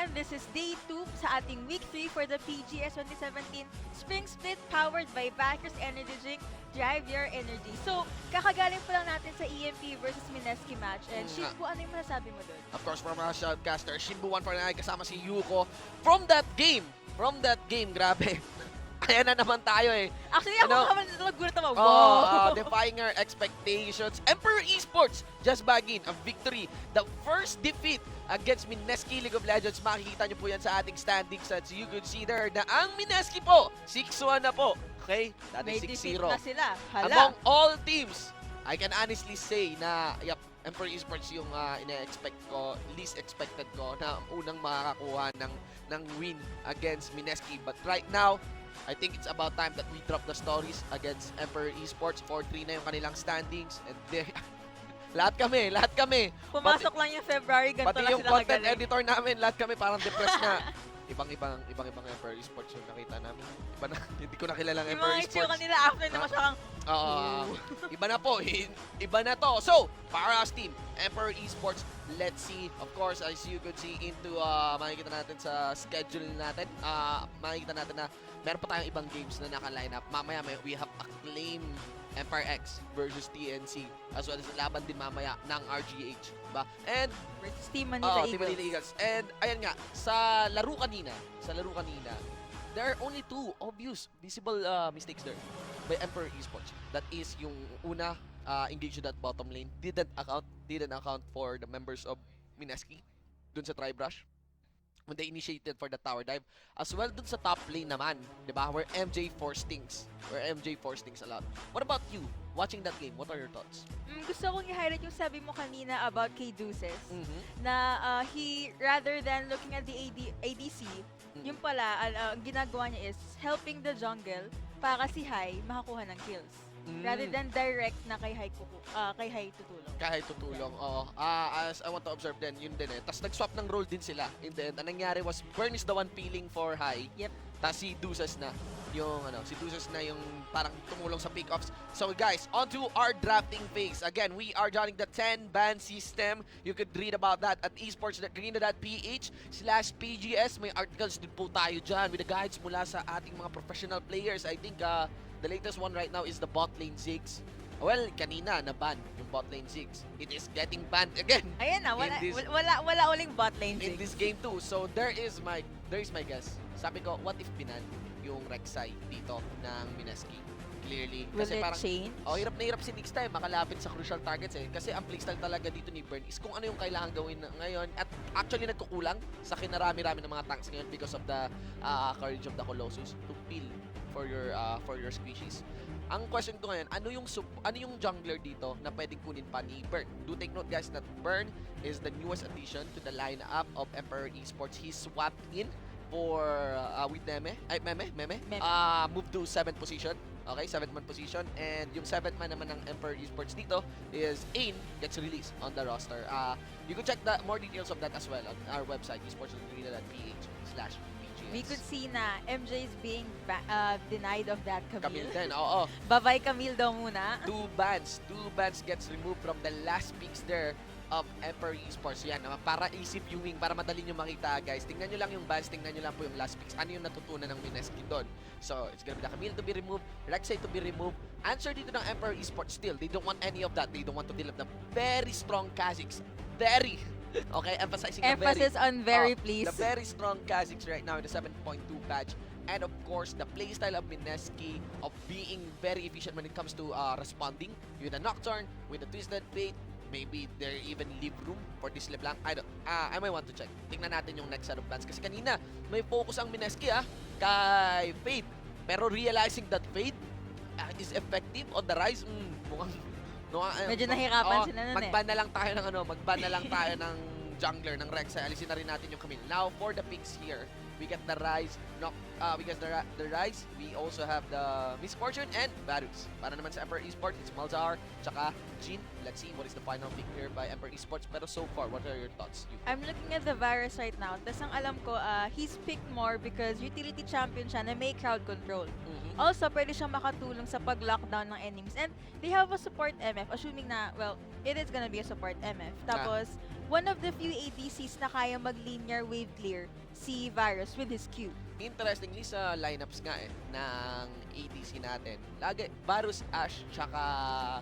again, this is day 2 sa ating week 3 for the PGS 2017 Spring Split powered by Backers Energy Drink. Drive your energy. So, kakagaling pa lang natin sa EMP versus Mineski match. And Shinbu, ano yung masasabi mo doon? Of course, from our shoutcaster, Shinbu 149 kasama si Yuko. From that game, grabe. Ayan na naman tayo eh. Actually, ako nagulat naman. Wow! Defying our expectations. Emperor Esports just bagging a victory. The first defeat against Mineski League of Legends. Makikita nyo po yan sa ating standings. As you could see there na ang Mineski po, 6-1 na po. Okay? Dati May 6-0. defeat na sila. Hala. Among all teams, I can honestly say na Emperor Esports yung ina-expect ko, least expected ko na unang makakakuha ng win against Mineski. But right now, I think it's about time that we drop the stories against Emperor Esports. 4-3 na yung kanilang standings. And lahat kami. Pumasok lang yung February, ganito Pati lang yung sila content kagaling. editor namin, lahat kami parang depressed na. Ibang Emperor Esports yung nakita namin. Iba na, hindi ko na kilala ang Yung Emperor mga itsura Esports. nila after na masyadong Iba na po. Iba na to. So, para us team, Emperor Esports, let's see. Of course, as you could see into, makikita natin sa schedule natin, makikita natin na meron pa tayong ibang games na naka-line up. Mamaya we have Acclaim Empire X versus TNC, as well as laban din mamaya ng RGH. Diba? And versus Team Manila Team Eagles. Manila Eagles. And ayan nga, sa laro kanina, there are only two obvious visible mistakes there by Emperor Esports. That is yung una, engage that bottom lane, didn't account for the members of Mineski dun sa Tri-Brush when they initiated for the tower dive. As well dun sa top lane naman, di ba? Where MJ force things a lot. What about you? Watching that game, what are your thoughts? Gusto kong i-highlight yung sabi mo kanina about kay Deuces. Na he, rather than looking at the ADC, yung pala, ang ginagawa niya is helping the jungle para si Hai makakuha ng kills. Rather than direct na kay Hai tutulong. Kahit tutulong, oo. As I want to observe din, yun din eh. Tapos nag-swap ng role din sila. In the end, ang nangyari was, Burn is the one peeling for High. Yep. Tapos si Deuces na yung parang tumulong sa pick-offs. So guys, on to our drafting phase. Again, we are joining the 10-ban system. You could read about that at esports.garena.ph/PGS. May articles din po tayo dyan with the guides mula sa ating mga professional players. I think the latest one right now is the bot lane Ziggs. Well, kanina na-ban yung bot lane Ziggs. It is getting banned again. Ayan na, wala uling bot lane In Ziggs. this game too. So there is my guess. Sabi ko, what if binan yung Rek'Sai dito ng Mineski? Clearly. Will Kasi it parang, change? hirap na hirap si next time makalapit sa crucial targets eh. Kasi ang playstyle talaga dito ni Burn is kung ano yung kailangan gawin ngayon. At actually nagkukulang sa kinarami-rami ng mga tanks ngayon because of the courage of the Colossus to peel for your squishies. Ang question ko ngayon, ano yung jungler dito na pwedeng kunin pa ni Burn? Do take note guys that Burn is the newest addition to the lineup of Emperor Esports. He swapped in for with Meme. Move to 7th position. Okay, 7th man position. And yung 7th man naman ng Emperor Esports dito is Ain gets released on the roster. You can check the more details of that as well on our website, esports.garena.ph/PGS. We could see na MJ is being denied of that Camille Camille. din, oo. Bye-bye Camille daw muna. Two bans gets removed from the last picks there of Emperor Esports. Yan, para easy viewing, para madali nyo makita guys. Tingnan nyo lang yung bans, tingnan nyo lang po yung last picks. Ano yung natutunan ng Mineski doon? So, it's gonna be the Camille to be removed, Rek'Sai to be removed. Answer dito ng Emperor Esports still, they don't want any of that. They don't want to deal with the very strong Kha'Zix. Very! Okay, emphasizing Emphasis on very, please. The very strong Kha'Zix right now in the 7.2 patch. And of course, the playstyle of Mineski of being very efficient when it comes to responding with a Nocturne, with a Twisted Fate. Maybe there even leave room for this LeBlanc. I might want to check. Tingnan natin yung next set of plans. Kasi kanina, may focus ang Mineski kay Fate. Pero realizing that Fate is effective on the rise, mukhang medyo nahirapan sila nun Mag-ban na lang tayo ng jungler, ng Rek'Sai. Alisin na rin natin yung Camille. Now, for the picks here, we get the Rise, we get the Rise, we also have the Misfortune and Varus. Para naman sa Emperor Esports, it's Malzahar, tsaka Jin. Let's see what is the final pick here by Emperor Esports. Pero so far, what are your thoughts? I'm looking at the virus right now. Tapos ang alam ko, he's picked more because utility champion siya na may crowd control. Also, pwede siyang makatulong sa pag-lockdown ng enemies. And they have a support MF, assuming na, well, it is gonna be a support MF. Tapos, one of the few ADCs na kaya mag-linear wave clear, si Virus with his Q. Interestingly, sa lineups nga ng ADC natin, lagi Varus, Ash, tsaka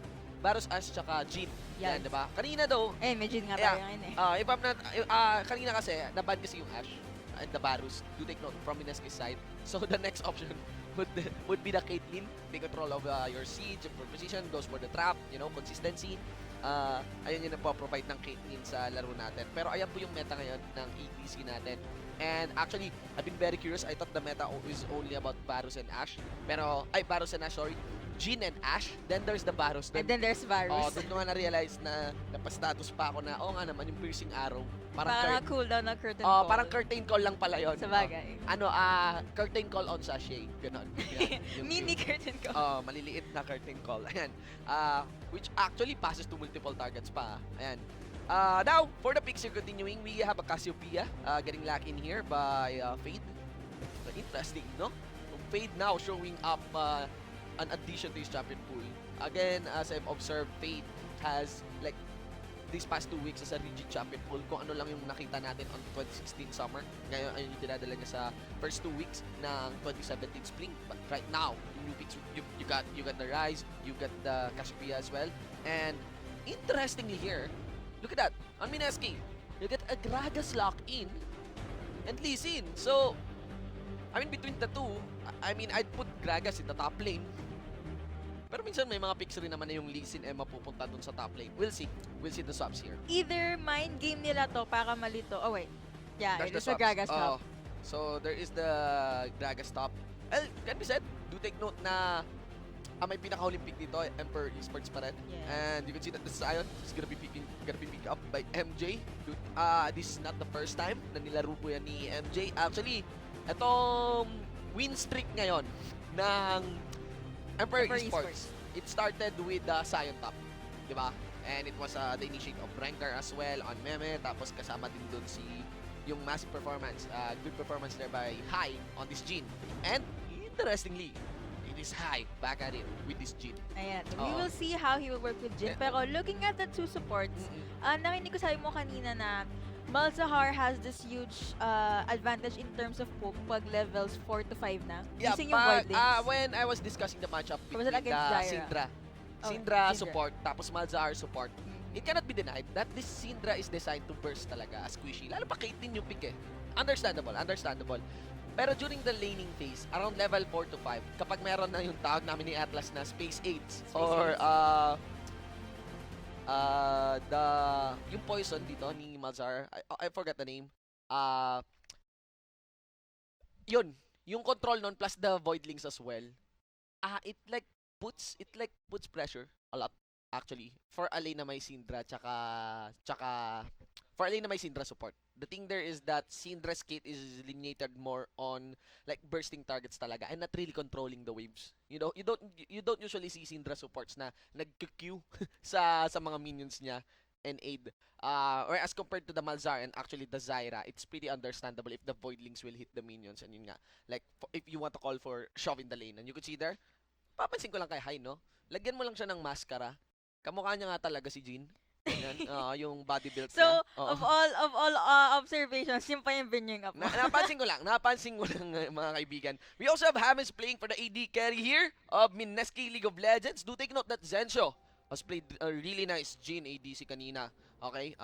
Jhin. Yan, Yes. diba? Kanina daw, Eh, medyo nga tayo ngayon kanina kasi, naban kasi yung Ash and the Varus. Do take note from MSK side. So, the next option would be the Caitlyn. Take control of your siege, your position, goes for the trap, consistency. Ayun yung nagpo-provide ng Caitlyn sa laro natin. Pero ayan po yung meta ngayon ng ADC natin. And actually, I've been very curious. I thought the meta is only about Varus and Ash. Pero, Varus and Ash, sorry. Jhin and Ash. Then there's the Varus. And then there's Virus. Doon ko nga na-realize na napastatus pa ako na, nga naman, yung piercing arrow. Parang cooldown na curtain call. Parang curtain call lang pala yun. Sa bagay. Curtain call on sachet. Ganon. Yan, yung Mini curtain call. maliliit na curtain call. Ayan. Which actually passes to multiple targets pa. Ayan. Now, for the picks continuing, we have a Cassiopeia getting locked in here by Fade. Interesting, no? Fade now showing up an addition to his champion pool. Again, as I've observed, Fade has, like, these past 2 weeks as a rigid champion pool. Kung ano lang yung nakita natin on 2016 summer. Ngayon, ayun yung dinadala niya sa first 2 weeks ng 2017 spring. But right now, new picks, you got the Rise, you got the Cassiopeia as well. And interestingly here, look at that. On MSK, you get a Gragas lock-in and Lee Sin. So, I mean, between the two, I'd put Gragas in the top lane. Pero minsan may mga picks rin naman na yung Lee Sin mapupunta dun sa top lane. We'll see. We'll see the swaps here. Either mind game nila to para malito. Oh, wait. Yeah, There's it is the a swaps. Gragas top. So, there is the Gragas top. Well, can be said, do take note na may pinaka-huling pick dito, Emperor Esports pa rin. Yes. And you can see that the Zion is gonna be picked up by MJ. Dude, this is not the first time na nilaro po yan ni MJ. Actually, itong win streak ngayon ng Emperor Esports, it started with the Zion top, di ba? And it was the initiate of Rankar as well on Meme, tapos kasama din doon yung massive performance, good performance there by High on this Jhin. And interestingly, it is High back at it with this Jhin. Ayan. We will see how he will work with Jhin. Pero looking at the two supports, nakinig ko sabi mo kanina na Malzahar has this huge advantage in terms of poke pag levels 4 to 5 na. Yeah, Using yung void links. when I was discussing the matchup Was between it against Zyra? Syndra. Oh, Syndra Syndra. support, tapos Malzahar support. It cannot be denied that this Syndra is designed to burst talaga, as squishy. Lalo pa Caitlyn yung pick Understandable. Pero during the laning phase, around level 4 to 5, kapag meron na yung tawag namin ni Atlas na Space Aids, yung poison dito ni Malzahar, I forgot the name. Yun, yung control nun plus the voidlings as well. It puts pressure a lot actually for a lane na may Syndra tsaka for a lane na may Syndra support. The thing there is that Syndra's kit is lineated more on like bursting targets talaga and not really controlling the waves. You know, you don't usually see Syndra supports na nag-Q sa mga minions niya and aid. Or as compared to the Malzahar and actually the Zyra, it's pretty understandable if the voidlings will hit the minions and yun nga. Like if you want to call for shove in the lane and you could see there, papansin ko lang kay High, no? Lagyan mo lang siya ng maskara. Kamukha niya nga talaga si Jhin. Yan, yung body build So, niya. of all observations, yung pa yung bringing up. Napansin ko lang mga kaibigan. We also have Hammers playing for the AD carry here of MSK League of Legends. Do take note that Zensho has played a really nice Jhin ADC kanina. Okay?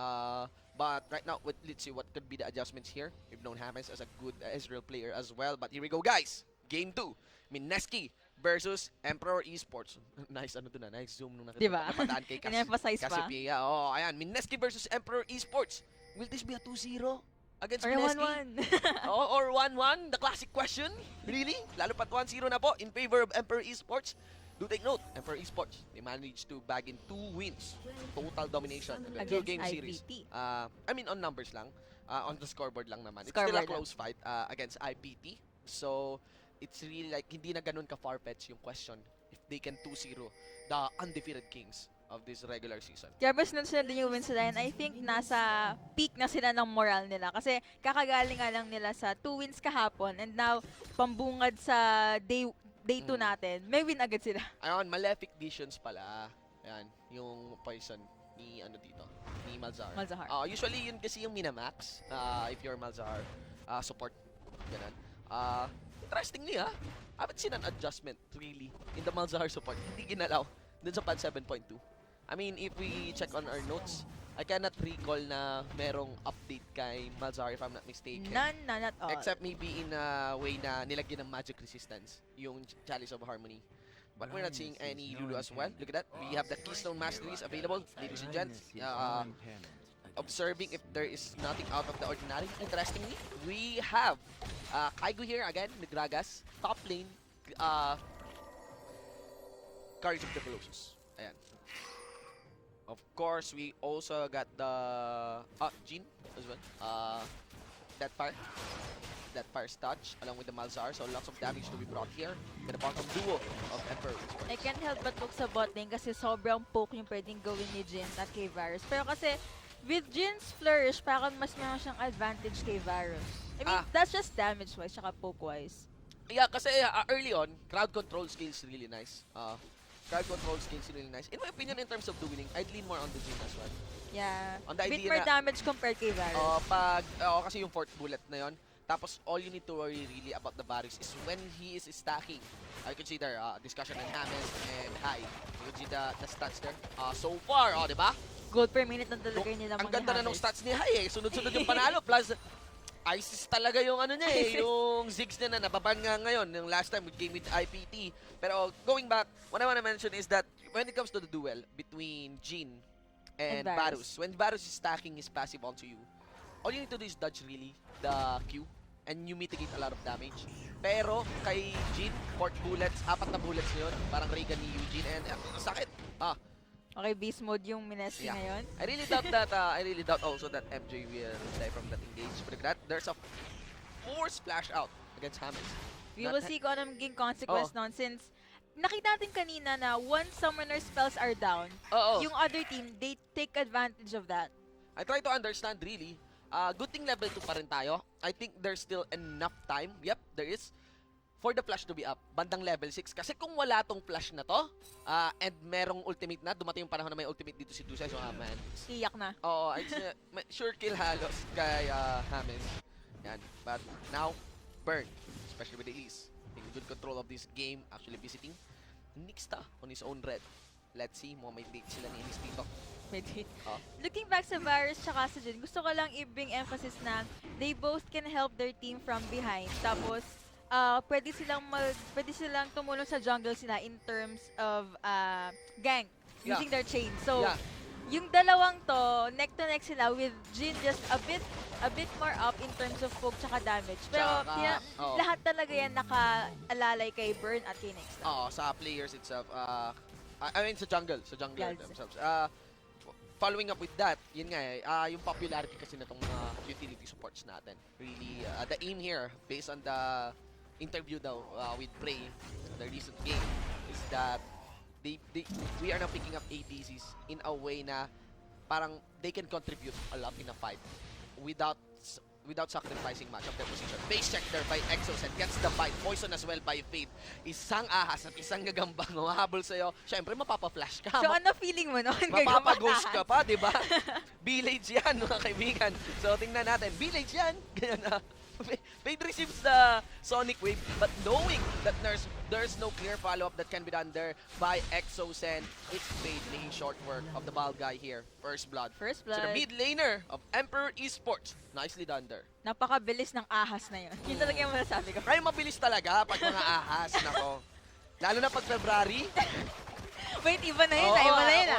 But right now, let's see what could be the adjustments here. We've known Hammers as a good Israel player as well. But here we go, guys. Game 2. MSK versus Emperor Esports. Nice nice zoom nung nakita. Diba? Napadaan kay In-emphasize pa. Cassiopeia. Ayan. MSK versus Emperor Esports. Will this be a 2-0 against Or MSK? 1-1. Or 1-1? The classic question? Really? Lalo pat 1-0 na po in favor of Emperor Esports. Do take note, Emperor Esports, they managed to bag in 2 wins. Total domination. Against 2-game series. IPT. On numbers lang. On the scoreboard lang naman. It's Scoreboard still a close fight against IPT. So, it's really like, hindi na ganun ka far-fetched yung question if they can 2-0 the undefeated Kings of this regular season. Grabe sunod-sunod din yung wins nila and I think nasa peak na sila ng moral nila kasi kakagaling nga lang nila sa 2 wins kahapon and now pambungad sa day 2 natin, may win agad sila. Ayun, Malefic Visions pala. Ayan, yung poison ni ano dito, ni Malzahar. Usually yun kasi yung Minamax, if you're Malzahar support, ganun. Interestingly I haven't seen an adjustment really in the Malzahar support. Hindi ginalaw dun sa pad 7.2. I mean, if we check on our notes, I cannot recall na merong update kay Malzahar if I'm not mistaken. None at all. Except maybe in a way na nilagyan ng magic resistance, yung Chalice of Harmony. But we're not seeing any Lulu as well. Look at that. We have the Keystone Masteries available, ladies and gents. Observing if there is nothing out of the ordinary. Interestingly, we have Kaigo here again, Nagragas, top lane, Courage of the Colossus. Ayan. Of course, we also got the Jhin as well. That Fire's Touch along with the Malzahar, so lots of damage to be brought here. And the bottom duo of Emperor. I can't help but look sa bot lane kasi sobrang poke yung pwedeng gawin ni Jhin at kay Varus. Pero kasi with Jin's Flourish, parang mas meron siyang advantage kay Varus. I mean, that's just damage-wise, tsaka poke-wise. Yeah, kasi early on, crowd control skills really nice. Crowd control skills really nice. In my opinion, in terms of dueling, I'd lean more on the Jhin as well. Yeah, On the bit idea more na, damage compared kay Varus. kasi yung 4th bullet na yon. Tapos, all you need to worry really about the Varus is when he is stacking. You can see there, discussion on Hammond and High. You can see the stats there. So far, diba? Gold per minute ng talaga nila Ang ganda na ng stats ni High Sunod-sunod yung panalo. Plus, ISIS talaga yung ano niya yung Ziggs niya na nababan nga ngayon. Yung last time, we game with IPT. Pero going back, what I wanna mention is that when it comes to the duel between Jhin and Varus, when Varus is stacking his passive onto you, all you need to do is dodge really the Q and you mitigate a lot of damage. Pero kay Jhin, 4 bullets, 4 na bullets yun. Parang Regan ni Eugene and sakit. Okay, beast mode yung Mineski ngayon. I really doubt that, I really doubt also that MJ will die from that engage. But that, there's a 4 splash out against Hammond. We will see kung ano maging consequence nun since nakita natin kanina na once summoner spells are down, yung other team, they take advantage of that. I try to understand really. Good thing level 2 pa rin tayo. I think there's still enough time. Yep, there is. For the flash to be up, bandang level 6. Kasi kung wala tong flash na to, and merong ultimate na, dumating yung panahon na may ultimate dito si Dusay, so man. Iyak na. Oo, it's sure kill halos kay Hammond. Yan. But now, Burn, especially with Elise, taking good control of this game, actually visiting Nixta on his own red. Let's see, may date sila ni Elise dito. Looking back sa Varus tsaka sa Jhin, gusto ko lang i-bring emphasis na they both can help their team from behind. Tapos, pwede silang tumulong sa jungle sila in terms of gank using their chain. So, yung dalawang to, neck to neck sila with Jhin just a bit more up in terms of poke tsaka damage. Pero lahat talaga yan nakaalalay kay Burn at kay Nexta. Sa players itself. I mean sa jungle themselves. Following up with that, yun nga yung popularity kasi na itong mga utility supports natin. Really, the aim here, based on the interview daw with Prey, the recent game, is that we are now picking up ADCs in a way na parang they can contribute a lot in a fight without sacrificing much of their position. Base check there by Exos and gets the bite. Poison as well by Fate. Isang ahas at isang gagambang humahabol sa'yo. Siyempre, mapapa-flash ka. So, ano feeling mo noon? Mapapa-ghost ka pa, di ba? Village yan, mga kaibigan. So, tingnan natin. Village yan. Ganyan na. Fate receives the Sonic Wave, but knowing that there's no clear follow-up that can be done there by Exosen, it's Fate making short work of the bald guy here. First blood. So the mid laner of Emperor Esports, nicely done there. Napakabilis ng ahas na yun. Yun talaga yung masasabi ko. Kaya mabilis talaga pag mga ahas, nako. Lalo na pag February. Wait, iba na yun, iba na yun.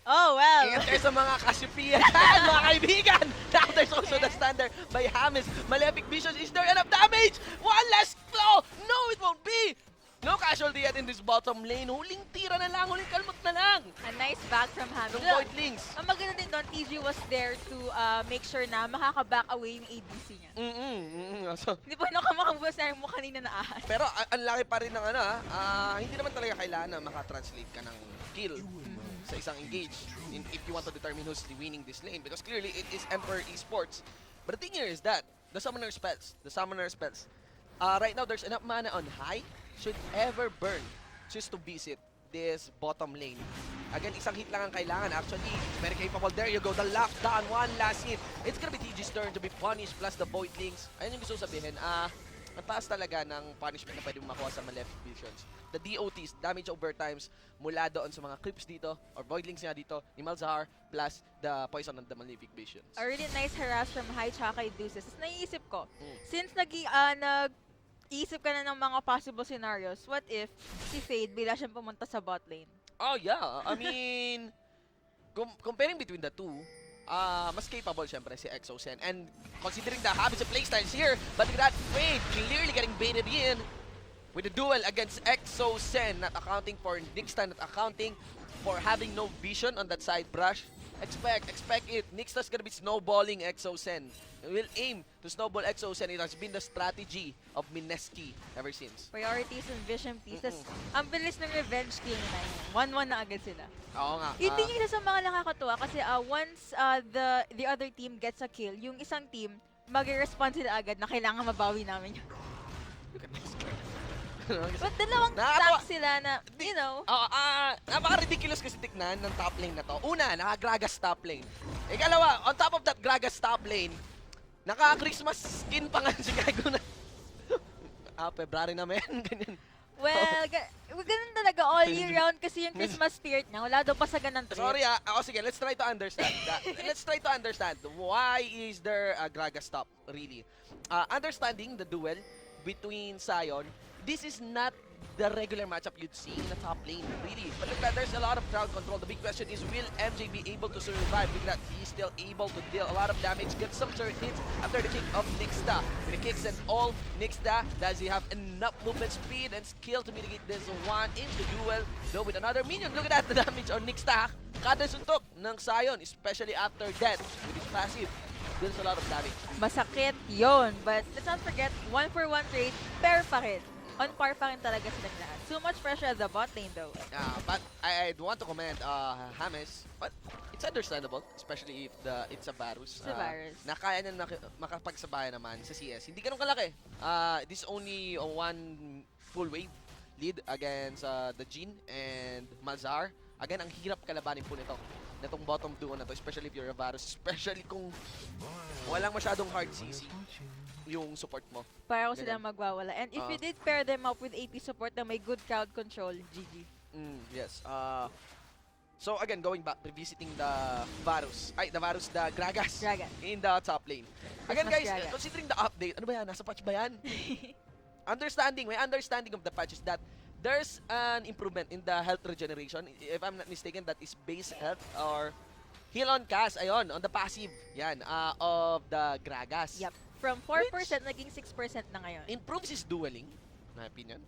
Oh, well. Ingat kayo sa mga Cassiopeia, mga kaibigan. Now there's also the standard by Hammond. Malefic Visions, is there enough damage? One last blow! No, it won't be! No casualty yet in this bottom lane. Huling tira na lang, huling kalmot na lang. A nice back from Hammond. Yung Void Links. Ang maganda din doon, TG was there to make sure na makaka-back away yung ADC niya. So, hindi pa nakamakabukas na mo kanina na ahas. pero ang laki pa rin ng hindi naman talaga kailangan na makatranslate ka ng kill sa isang engage if you want to determine who's winning this lane because clearly it is Emperor Esports. But the thing here is that the summoner spells. Right now there's enough mana on high should ever burn just to visit this bottom lane. Again, isang hit lang ang kailangan. Actually, very capable. There you go. The lockdown. One last hit. It's gonna be TG's turn to be punished plus the Voidlings. Ayun yung gusto sabihin. Ang taas talaga ng punishment na pwede makuha sa mga left visions. The DOTs, damage over times, mula doon sa mga creeps dito, or Voidlings nga dito, ni Malzahar, plus the poison and the Malefic Visions. A really nice harass from High tsaka kay Deuces. Tapos naiisip ko, since nag-iisip ka na ng mga possible scenarios, what if si Fade bila siyang pumunta sa bot lane? Oh yeah, I mean, comparing between the two, mas capable syempre si Exosen. And considering the habits of playstyles here, but look at that, Fade clearly getting baited in with the duel against Exosen, not accounting for Nixta, not accounting for having no vision on that side brush. Expect it. Nixta's gonna be snowballing Exosen. Will aim to snowball Exosen. It has been the strategy of MSK ever since. Priorities and vision pieces. Ang bilis ng revenge king na yun. 1-1 na agad sila. Oo nga. Hindi yung isa sa mga nakakatuwa kasi once the other team gets a kill, yung isang team, mag-respond sila agad na kailangan mabawi namin yun. Look at this guy. But dalawang Nakakatawa. tank sila na, you know. Napaka-ridiculous kasi tignan ng top lane na to. Una, naka-Gragas top lane. Ikalawa, on top of that Gragas top lane, naka-Christmas skin pa nga si Gago na. February na men, ganyan. Well, ganun talaga all year round kasi yung Christmas spirit niya. Wala daw pa sa ganang trip. Sorry sige, let's try to understand that. Let's try to understand why is there a Gragas top, really. Understanding the duel between Sion, this is not the regular matchup you'd see in the top lane, really. But look at that, there's a lot of crowd control. The big question is, will MJ be able to survive? Look at that, he's still able to deal a lot of damage, get some certain hits after the kick of Nixta. With the kicks and all, Nixta, does he have enough movement speed and skill to mitigate this one into duel? Though with another minion, look at that, the damage on Nixta. Kada suntok ng Sion, especially after that, with his passive. There's a lot of damage. Masakit yon, but let's not forget, 1-for-1 trade, pair pa rin. On par pa rin talaga silang lahat. So much pressure at the bot lane though. But I want to commend James, but it's understandable, especially if it's a Varus. It's a Varus. Na kaya niya makapagsabayan naman sa CS. Hindi ganun kalaki. This is only one full wave lead against the Jhin and Malzahar. Again, ang hirap kalabanin po netong bottom duo na to, especially if you're a Varus, especially kung walang masyadong hard CC yung support mo. Para ko sila magwawala. And if you did pair them up with AP support na may good crowd control, GG. Yes. So again, going back, revisiting the Gragas in the top lane. Again guys, considering the update, ano ba yan? Nasa patch ba yan? May understanding of the patch is that there's an improvement in the health regeneration. If I'm not mistaken, that is base health or heal on cast, ayun, on the passive, yan, of the Gragas. Yep. From 4% naging 6% na ngayon. Improves his dueling, in my opinion.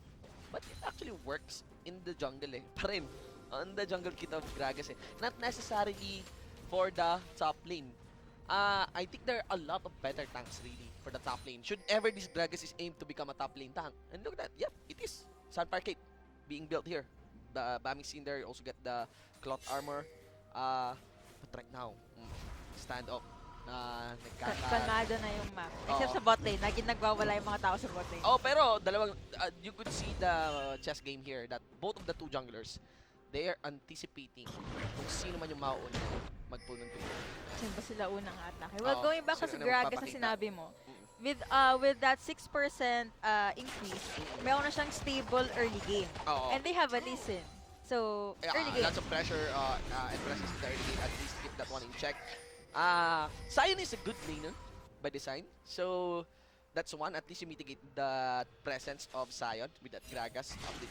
But it actually works in the jungle pa rin. On the jungle kit of Gragas Not necessarily for the top lane. I think there are a lot of better tanks really for the top lane. Should ever this Gragas is aimed to become a top lane tank. And look at that, yep, it is. Sun Parkade being built here. The Bami scene there, you also get the cloth armor. But right now, stand up. Kalmado na yung map. Except sa bot lane, nagwawala yung mga tao sa bot lane. Pero you could see the chess game here that both of the two junglers, they are anticipating kung sino man yung mauuna mag-pull ng trade. Sino ba sila unang atake? Well, going back sa Gragas na sinabi mo, with that 6% increase, meron na siyang stable early game. And they have a listen. So, early game. Lots of pressure and presence in the early game. At least keep that one in check. Sion is a good laner by design, so that's one. At least you mitigate the presence of Sion with that Gragas up to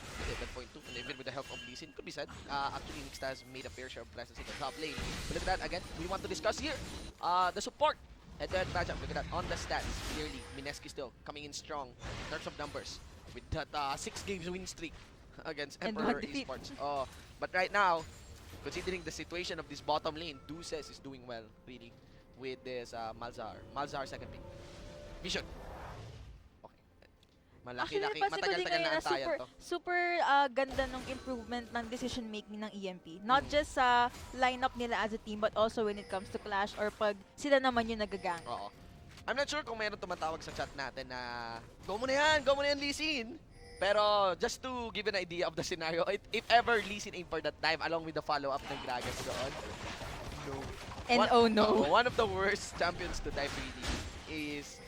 11.2, and even with the help of Lee Sin, could be said. Actually, Nixta has made a fair share of presence in the top lane. But look at that again. We want to discuss here the support at that matchup. Look at that on the stats. Clearly, MSK still coming in strong in terms of numbers with that 6 games win streak against Emperor Esports. But right now, considering the situation of this bottom lane, Deuces is doing well, really, with this Malzahar. Malzahar second pick. Vision. Okay. Actually, napansin ko din matagal-tagal ngayon na na antayan super, to. super ganda ng improvement ng decision making ng EMP. Not just sa lineup nila as a team, but also when it comes to clash or pag sila naman yung nagagang. Oo. I'm not sure kung mayroon tumatawag sa chat natin na go mo na yan, Lee Sin. Pero just to give an idea of the scenario, if ever Lee Sin aim for that dive along with the follow-up ng Gragas doon, no. And oh no. One of the worst champions to dive really is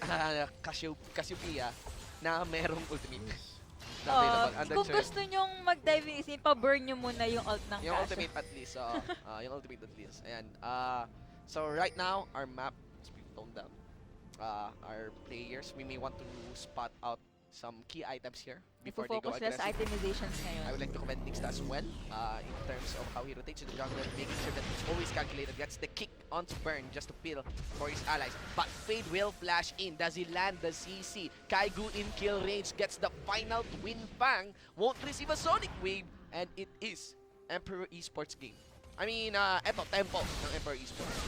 Cassiopeia na merong ultimate. Na available under Kung turret. gusto nyong mag-dive in, pa-burn nyo muna yung ult ng Yung Casio. ultimate at least. Yung ultimate at least. Ayan. So right now, our map is being toned down. Our players, we may want to spot out some key items here before they go Focus less aggressive. itemizations ngayon. I would like to commend Nixta as well in terms of how he rotates to the jungle, making sure that it's always calculated, gets the kick onto Burn just to peel for his allies. But Fade will flash in. Does he land the CC? Kaigu in kill range, gets the final Twin Fang, won't receive a Sonic Wave, and it is Emperor Esports game. I mean, eto, tempo ng Emperor Esports.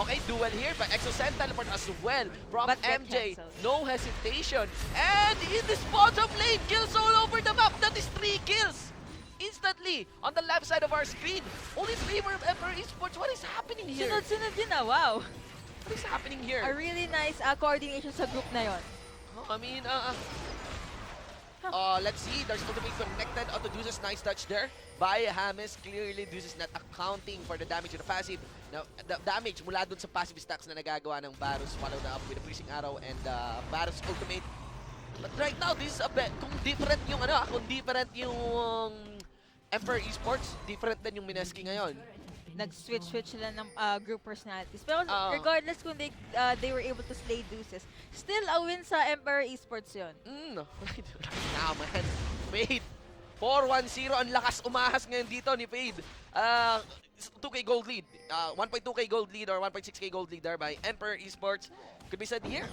Okay, duel here by Exocent teleport as well from But get MJ. cancelled. No hesitation. And in this bottom lane, kills all over the map. That is 3 kills. Instantly, on the left side of our screen. Only favor of Emperor Esports. What is happening here? Sunod-sunod yun wow. What is happening here? A really nice coordination sa group na yon. I mean, let's see. There's ultimate connected onto Deuce's nice touch there by James. Clearly, Deuce is not accounting for the damage of the passive. Now, the damage mula dun sa passive stacks na nagagawa ng Varus, followed up with a Freezing Arrow and Varus ultimate. But right now, this is a bit, kung different yung Emperor Esports, different din yung Mineski ngayon. Nag-switch sila ng group personalities. Pero regardless kung they were able to slay Deuces, still a win sa Emperor Esports yun. Right now, man. Fade. 4-1-0. Ang lakas umahas ngayon dito ni Fade. 2k gold lead. 1.2k gold lead or 1.6k gold lead there by Emperor Esports. Could be said here.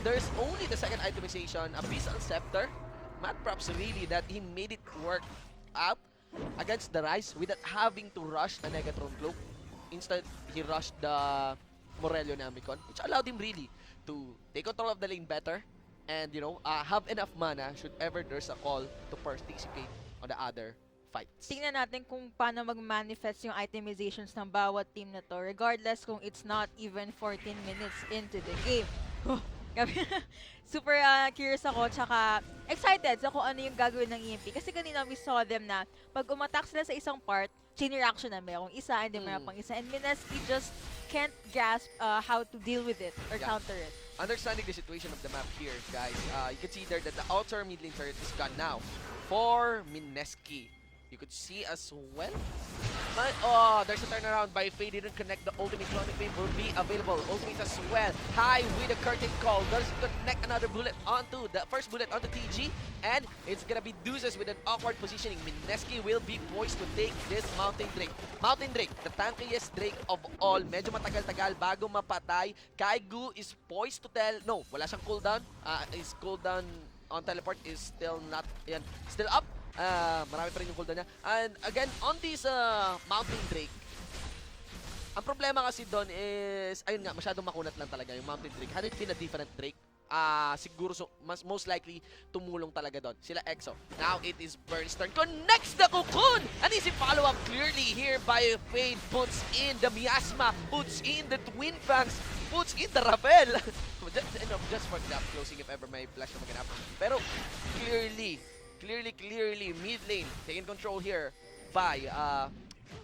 There's only the second itemization. Abyssal Scepter. Mad props really that he made it work out against the Rise without having to rush the Negatron Cloak. Instead, he rushed the Morello Namicon, which allowed him really to take control of the lane better and, you know, have enough mana should ever there's a call to participate on the other fights. Tingnan natin kung paano mag-manifest yung itemizations ng bawat team na to, regardless kung it's not even 14 minutes into the game. Super curious ako, tsaka excited sa kung ano yung gagawin ng EMP. Kasi kanina we saw them na pag umattack sila sa isang part, chain reaction na mayroong isa and then mayroong pang isa. And Mineski just can't grasp how to deal with it or counter it. Understanding the situation of the map here, guys, you can see there that the outer mid lane turret is gone now for Mineski. You could see as well. But, there's a turnaround by Fade. Didn't connect. The ultimate cloning wave will be available. Ultimate as well. High with a curtain call. Does connect another bullet onto the first bullet onto TG. And it's gonna be Deuces with an awkward positioning. Mineski will be poised to take this Mountain Drake. Mountain Drake, the tankiest Drake of all. Medyo matagal-tagal bago mapatay. Kaigu is poised to tell. No, wala siyang cooldown. His cooldown on teleport is still not. Yan, still up. Marami pa rin yung cooldown niya. And again, on this Mountain Drake, ang problema kasi doon is, ayun nga, masyadong makunat lang talaga yung Mountain Drake. Had it been a different Drake, siguro most likely tumulong talaga doon. Sila EXO. Now it is Burnstone. Connects the Cocoon! An easy follow-up clearly here by Fade. Puts in the Miasma. Puts in the Twin Fangs. Puts in the Ravel. just for the closing if ever may flash na maganap. Pero clearly, mid lane taking control here by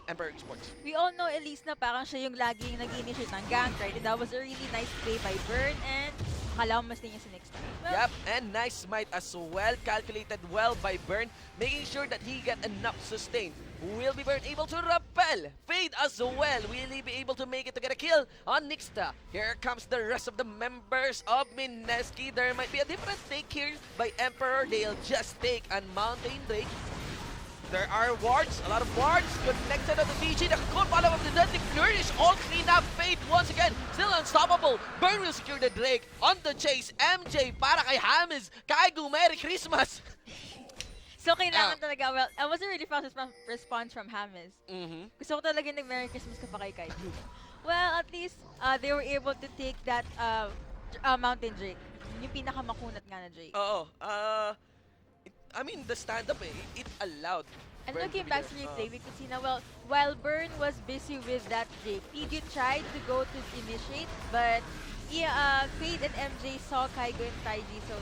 Emperor Esports. We all know Elise na parang siya yung laging nag-initiate ng gank, right? And that was a really nice play by Burn and akala ko mas niya si next time. Well, Yep, and nice smite as well. Calculated well by Burn, making sure that he get enough sustain. Will be Burn able to rappel? Fade as well. Will he be able to make it to get a kill on Nixta? Here comes the rest of the members of Mineski. There might be a different take here by Emperor. They'll just take on Mountain Drake. There are wards, a lot of wards connected on the TG. The cool follow of the Deadly Flourish, all cleaned up. Fade once again, still unstoppable. Burn will secure the Drake. On the chase, MJ para kay James. Kaigu, Merry Christmas! so kailangan talaga, well, I was a really fast response from James. Gusto ko talaga nag-Merry Christmas ka pa kay Kaigu. Well, at least they were able to take that Mountain Drake. yung pinakamakunat nga na Drake. Oo. I mean, the stand-up it allowed And Burn to looking be back there. to replay, we could see now, well, while Burn was busy with that Drake, PG tried to go to initiate, but Fade and MJ saw Kaigo and Taiji, so,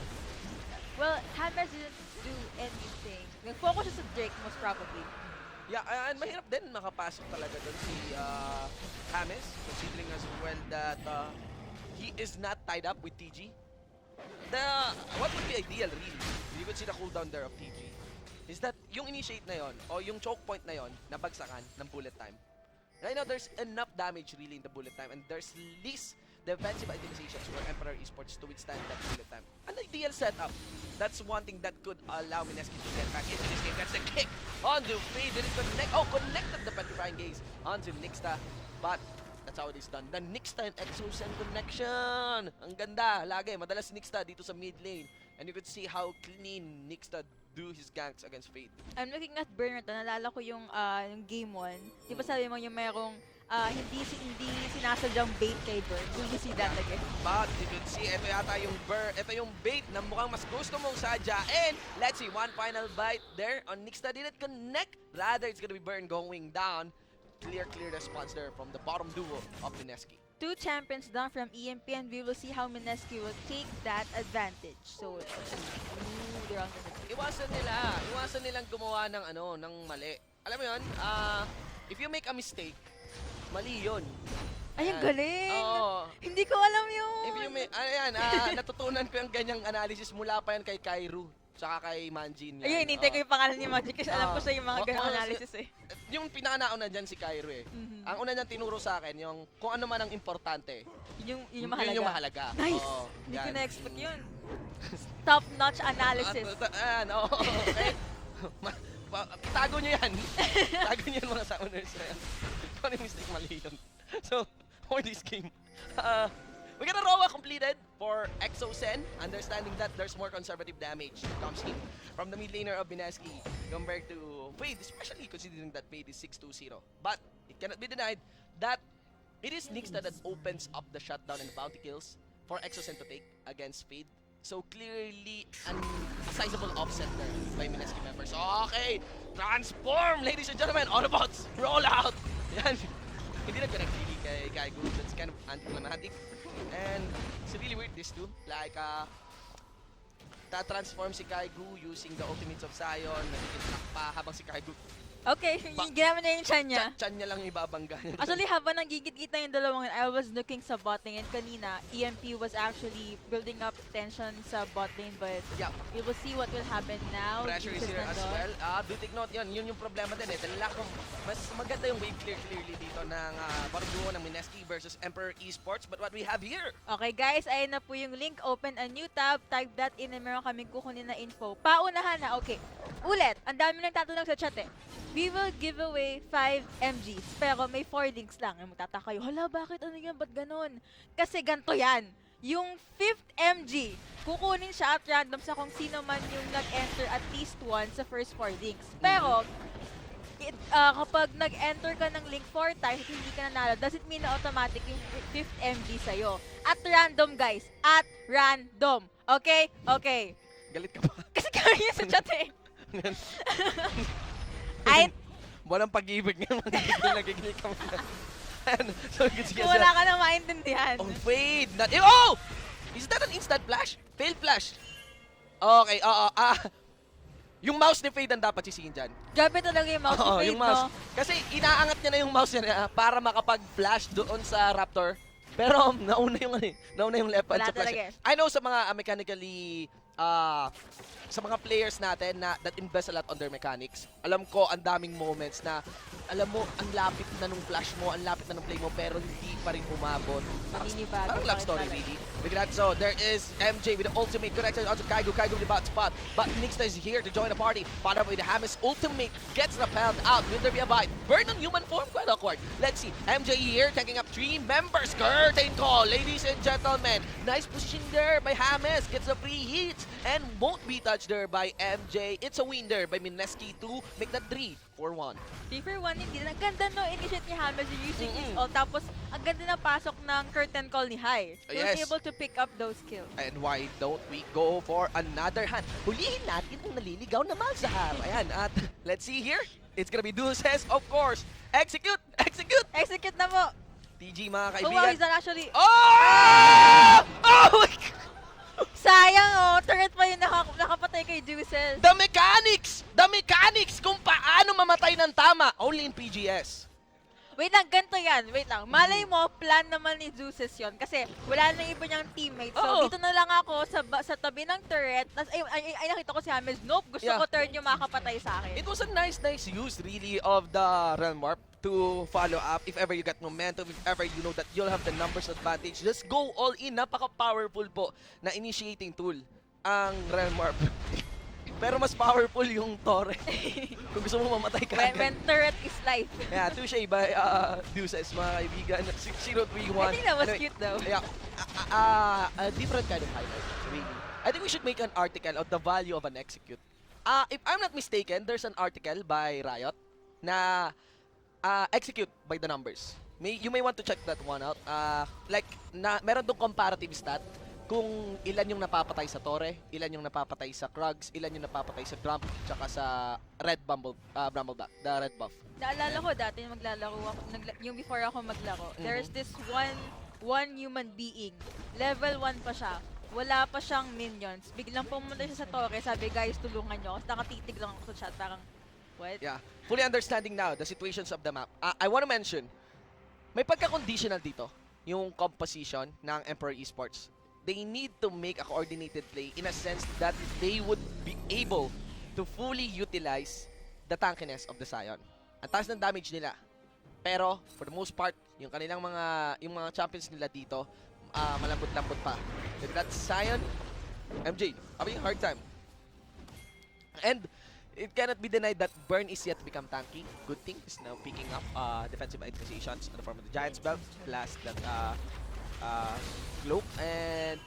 well, Hammers didn't do anything. Nag-focus siya sa Drake, most probably. Yeah, and mahirap din makapasok talaga doon si James, considering as well that he is not tied up with TG. What would be ideal, really, you could see the cooldown there of TG, is that yung initiate na yon o yung choke point na yon nabagsakan ng bullet time. Right now, there's enough damage really in the bullet time, and there's least defensive itemizations for Emperor Esports to withstand that bullet time. An ideal setup. That's one thing that could allow MSK to get back into this game. That's a kick on the Fade. Did it connect? Oh, connected the Petrifying Gaze onto Nixta. But that's how it is done. The Nixta and Exosen connection. Ang ganda. Lagi. Madalas Nixta dito sa mid lane. And you could see how clean Nixta do his ganks against Fade. I'm looking at Burn ito. Nalala ko yung game 1. Di ba sabi mo yung merong hindi sinasadyang bait kay Burn. Will you see that again? But you could see, ito yata yung ito yung bait na mukhang mas gusto mong sadya. And let's see, one final bite there on Nixta. Didn't connect. Rather, it's gonna be Burn going down. Clear response there from the bottom duo of Mineski. 2 champions down from EMP, and we will see how Mineski will take that advantage. So, they're on the Iwasan nilang gumawa ng ng mali. Alam mo 'yun? If you make a mistake, mali 'yun. Ay, ang galing! Oo. Hindi ko alam yun! If you make, natutunan ko yung ganyang analysis mula pa yan kay Kairu, tsaka kay Manjin. Ayun, hinintay ko yung pangalan ni Magic kasi alam ko siya yung mga ganong analysis eh. Yung pinakanauna dyan si Kairu eh. Ang una niyang tinuro sa akin, yung kung ano man ang importante. Yun yung mahalaga. Yun yung mahalaga. Nice! Oo, Hindi ko yan. na-expect yun. Top-notch analysis. Ayan, oo. Tago nyo yan. Tago nyo yan mga sounders. Kung ano yung mistake, mali yun. So, for this game, we got a Roa completed for Exosen, understanding that there's more conservative damage that comes in from the mid laner of Mineski compared to Fade, especially considering that Fade is 6-2-0. But it cannot be denied that it is Nixta that opens up the shutdown and bounty kills for Exosen to take against Fade. So clearly a sizable offset there by Mineski members. Okay, transform, ladies and gentlemen, Autobots, roll out! Yan. Hindi na connect really kay Kaigo. That's kind of anticlimactic. And it's really weird this too. Like, ta-transform si Kaigo using the ultimates of Zion. Nagiging pa habang si Kaigo. Okay, yung ginamit niya yung chan niya. Chan niya lang yung ibabangga niya. Actually, habang nanggigit-git na yung dalawang yun, I was looking sa bot lane, and kanina, EMP was actually building up tension sa bot lane, but Yeah. we will see what will happen now. Pressure is Jesus here as nandun. well. Do take note yun. Yun yung problema din eh. Dahil mas maganda yung wave clearly dito ng bottom duo ng Mineski versus Emperor Esports. But what we have here, Okay guys, ayun na po yung link. Open a new tab, type that in, and meron kaming kukunin na info. Paunahan na, okay. Ulit, ang dami nang tatanong sa chat eh. We will give away 5 MGs, pero may 4 links lang. Ay, magtataka kayo, hala, bakit ano yan, ba't ganun? Kasi ganito yan. Yung 5th MG, kukunin siya at random sa kung sino man yung nag-enter at least once sa first 4 links. Pero, kapag nag-enter ka ng link 4 times at hindi ka nanalo, doesn't mean na automatic yung 5th MG sa'yo. At random, guys. At random. Okay? Okay. galit ka pa. Kasi kaya sa chat eh. Ay, Walang pag-ibig nga. Nagiginig ka muna. So, kung wala ka na maintindihan. Oh, wait. Oh! Is that an instant flash? Failed flash. Okay, oo. Yung mouse ni Fade ang dapat sisihin dyan. Grabe talaga yung mouse Oo, ni Fade, yung mouse. no? Kasi inaangat niya na yung mouse niya para makapag-flash doon sa Raptor. Pero nauna yung left hand Wala sa flash. talaga eh. I know sa mga mechanically sa mga players natin na that invest a lot on their mechanics. Alam ko ang daming moments na alam mo ang lapit na nung flash mo, ang lapit na nung play mo pero hindi pa rin umabot. Maninibago Parang pa love rin story pala. really. Look at that. So there is MJ with the ultimate connected onto Kaigo. Kaigo with the bot spot. But Nixta is here to join the party. Followed up with the Hammers ultimate gets repelled out. Will there be a bite? Burn on human form, quite awkward. Let's see. MJ here taking up 3 members. Curtain call, ladies and gentlemen. Nice position there by Hammers. Gets the free hits. and won't be touched there by MJ. It's a win there by Mineski to make that 3-for-1. 3-for-1 hindi. Ang ganda no, initiate ni James using his ult. Tapos, ang ganda na pasok ng curtain call ni Hai. He was Yes. able to pick up those kills. And why don't we go for another hand? Hulihin natin ang naliligaw na Malzahar. Ayan, at let's see here. It's gonna be Deuces, of course. Execute! Execute! Execute na mo! TG, mga Oh wow, kaibigan. he's not actually... Oh! Oh my God! Sayang oh! Turret pa yung nakapatay kay Deuces. The mechanics! The mechanics kung paano mamatay ng tama. Only in PGS. Wait lang, ganito yan. Wait lang. Malay mo, plan naman ni Deuces yon. Kasi wala na iba niyang teammates. So, Oo. dito na lang ako sa tabi ng turret. Tapos, ay, nakita ko si James. Nope, gusto Yeah. ko turret yung makakapatay sa akin. It was a nice use really of the Realm Warp to follow up. If ever you get momentum, if ever you know that you'll have the numbers advantage, just go all in. Napaka-powerful po na initiating tool ang Realm Warp. Pero mas powerful yung Torre. Kung gusto mo mamatay ka. When turret is life. Yeah, touche by Deuces, mga kaibigan. 6031. I think that was Anyway, cute though. Yeah, a different kind of highlight, really. I think we should make an article of the value of an execute. If I'm not mistaken, there's an article by Riot na execute by the numbers. You may want to check that one out. Meron dong comparative stat kung ilan yung napapatay sa Torre, ilan yung napapatay sa Krugs, ilan yung napapatay sa Grump, tsaka sa Red Bumbleback, the Red Buff. Naalala ko dati maglalaro ako, yung before ako maglaro, there's this one human being, level 1 pa siya, wala pa siyang minions, biglang pumunta siya sa Torre, sabi guys tulungan nyo, tapos nakatitig lang ako sa chat, parang, what? Yeah, fully understanding now the situations of the map. I want to mention, may pagka-conditional dito, yung composition ng Emperor Esports. They need to make a coordinated play in a sense that they would be able to fully utilize the tankiness of the Sion. Ang taas ng damage nila. Pero, for the most part, yung kanilang mga champions nila dito, malambot-lambot pa. With that Sion, MJ, having a hard time. And, it cannot be denied that Burn is yet to become tanky. Good thing is now picking up defensive itemizations in the form of the Giant's Belt, plus that Cloak. And